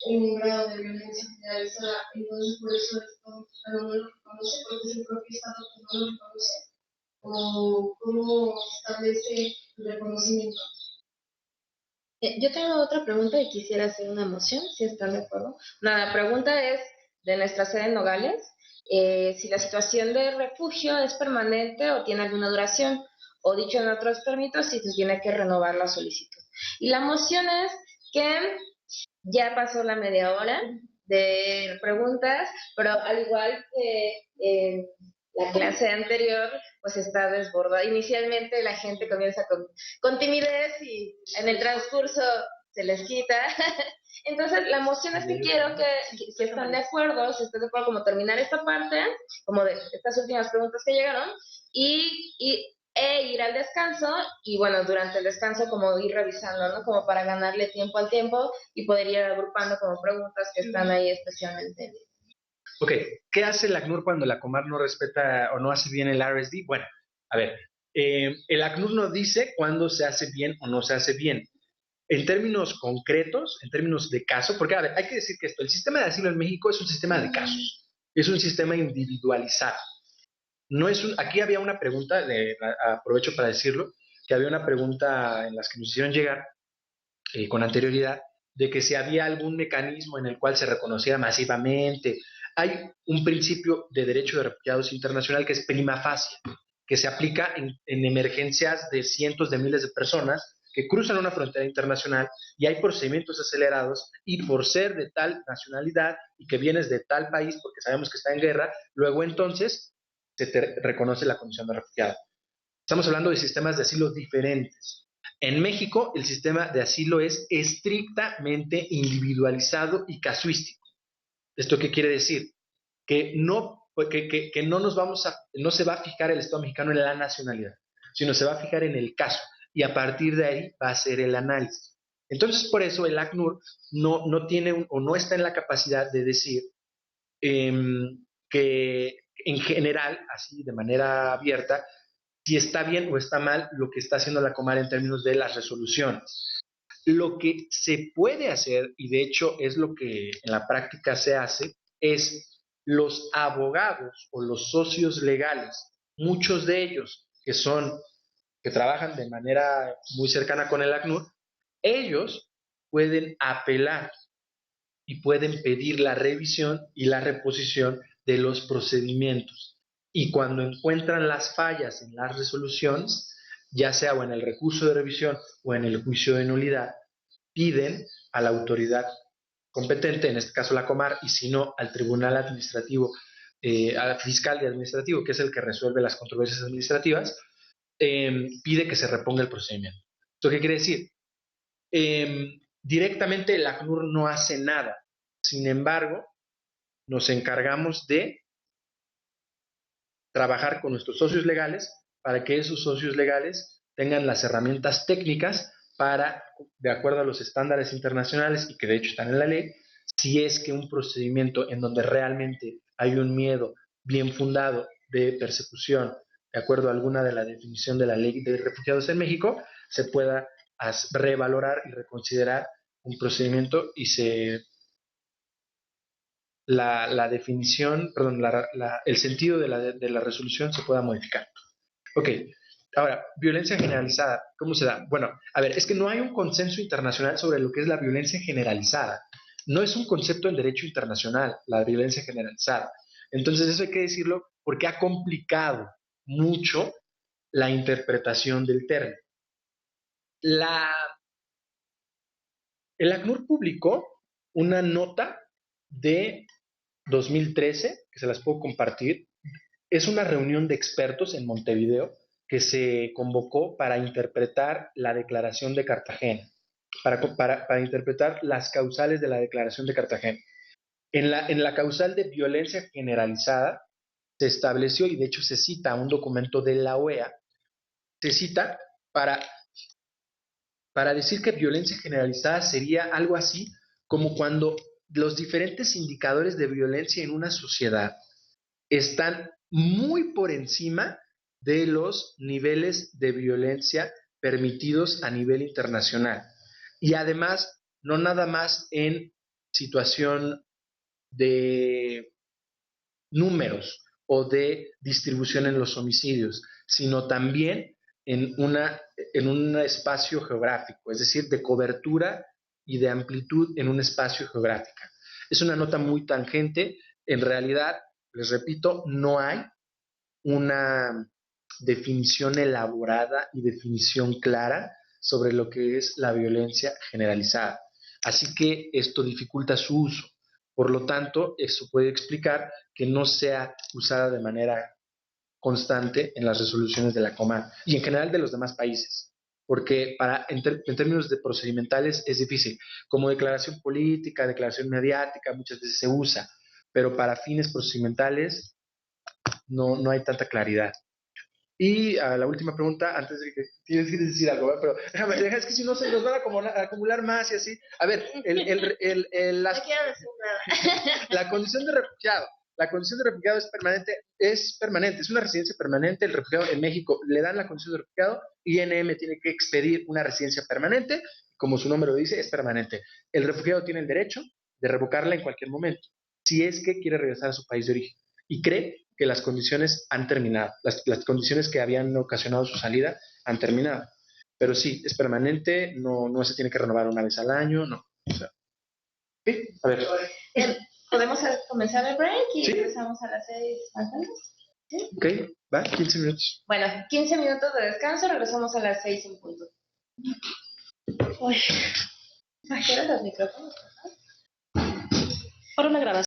un grado de violencia generalizada, entonces por eso el estado mexicano no lo reconoce, porque es el propio estado que no lo reconoce, o cómo establece el reconocimiento. Yo tengo otra pregunta y quisiera hacer una moción, si están de acuerdo. La pregunta es de nuestra sede en Nogales, si la situación de refugio es permanente o tiene alguna duración, o dicho en otros términos, si se tiene que renovar la solicitud. Y la moción es que ya pasó la media hora de preguntas, pero al igual que la clase anterior, pues está desbordada. Inicialmente la gente comienza con timidez y en el transcurso se les quita. Entonces, la moción es que quiero que, si están de acuerdo, como terminar esta parte, como de estas últimas preguntas que llegaron, e ir al descanso, y bueno, durante el descanso como ir revisando, ¿no? Como para ganarle tiempo al tiempo y poder ir agrupando como preguntas que están ahí especialmente. Ok, ¿qué hace el ACNUR cuando la Comar no respeta o no hace bien el RSD? Bueno, a ver, el ACNUR nos dice cuándo se hace bien o no se hace bien. En términos concretos, en términos de caso, porque a ver, hay que decir que el sistema de asilo en México es un sistema de casos, es un sistema individualizado. Aquí había una pregunta, aprovecho para decirlo, que había una pregunta en las que nos hicieron llegar con anterioridad, de que si había algún mecanismo en el cual se reconociera masivamente. Hay un principio de derecho de refugiados internacional que es prima facie, que se aplica en emergencias de cientos de miles de personas que cruzan una frontera internacional y hay procedimientos acelerados, y por ser de tal nacionalidad y que vienes de tal país porque sabemos que está en guerra, luego entonces se te reconoce la condición de refugiado. Estamos hablando de sistemas de asilo diferentes. En México, el sistema de asilo es estrictamente individualizado y casuístico. ¿Esto qué quiere decir? Que no no se va a fijar el Estado mexicano en la nacionalidad, sino se va a fijar en el caso, y a partir de ahí va a ser el análisis. Entonces, por eso el ACNUR no tiene o no está en la capacidad de decir que en general, así de manera abierta, si está bien o está mal lo que está haciendo la Comar en términos de las resoluciones. Lo que se puede hacer, y de hecho es lo que en la práctica se hace, es los abogados o los socios legales, muchos de ellos que trabajan de manera muy cercana con el ACNUR, ellos pueden apelar y pueden pedir la revisión y la reposición de los procedimientos. Y cuando encuentran las fallas en las resoluciones, ya sea o en el recurso de revisión o en el juicio de nulidad, piden a la autoridad competente, en este caso la Comar, y si no, al Tribunal Administrativo, al Fiscal y Administrativo, que es el que resuelve las controversias administrativas, pide que se reponga el procedimiento. ¿Esto qué quiere decir? Directamente el ACNUR no hace nada. Sin embargo, nos encargamos de trabajar con nuestros socios legales para que esos socios legales tengan las herramientas técnicas para, de acuerdo a los estándares internacionales y que de hecho están en la ley, si es que un procedimiento en donde realmente hay un miedo bien fundado de persecución, de acuerdo a alguna de la definición de la ley de refugiados en México, se pueda revalorar y reconsiderar un procedimiento y la definición, perdón, el sentido de la resolución se pueda modificar. Ok, ahora, violencia generalizada, ¿cómo se da? Bueno, a ver, es que no hay un consenso internacional sobre lo que es la violencia generalizada. No es un concepto en derecho internacional, la violencia generalizada. Entonces, eso hay que decirlo porque ha complicado mucho la interpretación del término. El ACNUR publicó una nota de 2013, que se las puedo compartir. Es una reunión de expertos en Montevideo que se convocó para interpretar la Declaración de Cartagena, para interpretar las causales de la Declaración de Cartagena. En la causal de violencia generalizada se estableció, y de hecho se cita un documento de la OEA, se cita para decir que violencia generalizada sería algo así como cuando los diferentes indicadores de violencia en una sociedad están muy por encima de los niveles de violencia permitidos a nivel internacional. Y además, no nada más en situación de números o de distribución en los homicidios, sino también en un espacio geográfico, es decir, de cobertura y de amplitud en un espacio geográfico. Es una nota muy tangente. En realidad, les repito, no hay una definición elaborada y definición clara sobre lo que es la violencia generalizada. Así que esto dificulta su uso. Por lo tanto, eso puede explicar que no sea usada de manera constante en las resoluciones de la Comar y en general de los demás países, porque en términos de procedimentales es difícil. Como declaración política, declaración mediática, muchas veces se usa, pero para fines procedimentales no hay tanta claridad. Y a la última pregunta, antes de que tienes que decir algo, pero es que si no se nos van a acumular más y así. A ver, No quiero decir nada. la condición de refugiado. La condición de refugiado es permanente, es una residencia permanente. El refugiado en México le dan la condición de refugiado, INM tiene que expedir una residencia permanente, como su nombre lo dice, es permanente. El refugiado tiene el derecho de revocarla en cualquier momento, si es que quiere regresar a su país de origen y cree que las condiciones han terminado, las condiciones que habían ocasionado su salida han terminado. Pero sí, es permanente, no se tiene que renovar una vez al año, no. O sea, ¿sí? A ver. ¿Podemos comenzar el break y ¿Sí? empezamos a las 6 más o menos? ¿Sí? Ok, va, 15 minutos. Bueno, 15 minutos de descanso, regresamos a las 6 en punto. Uy, ¿qué eran los micrófonos? Para una grabación.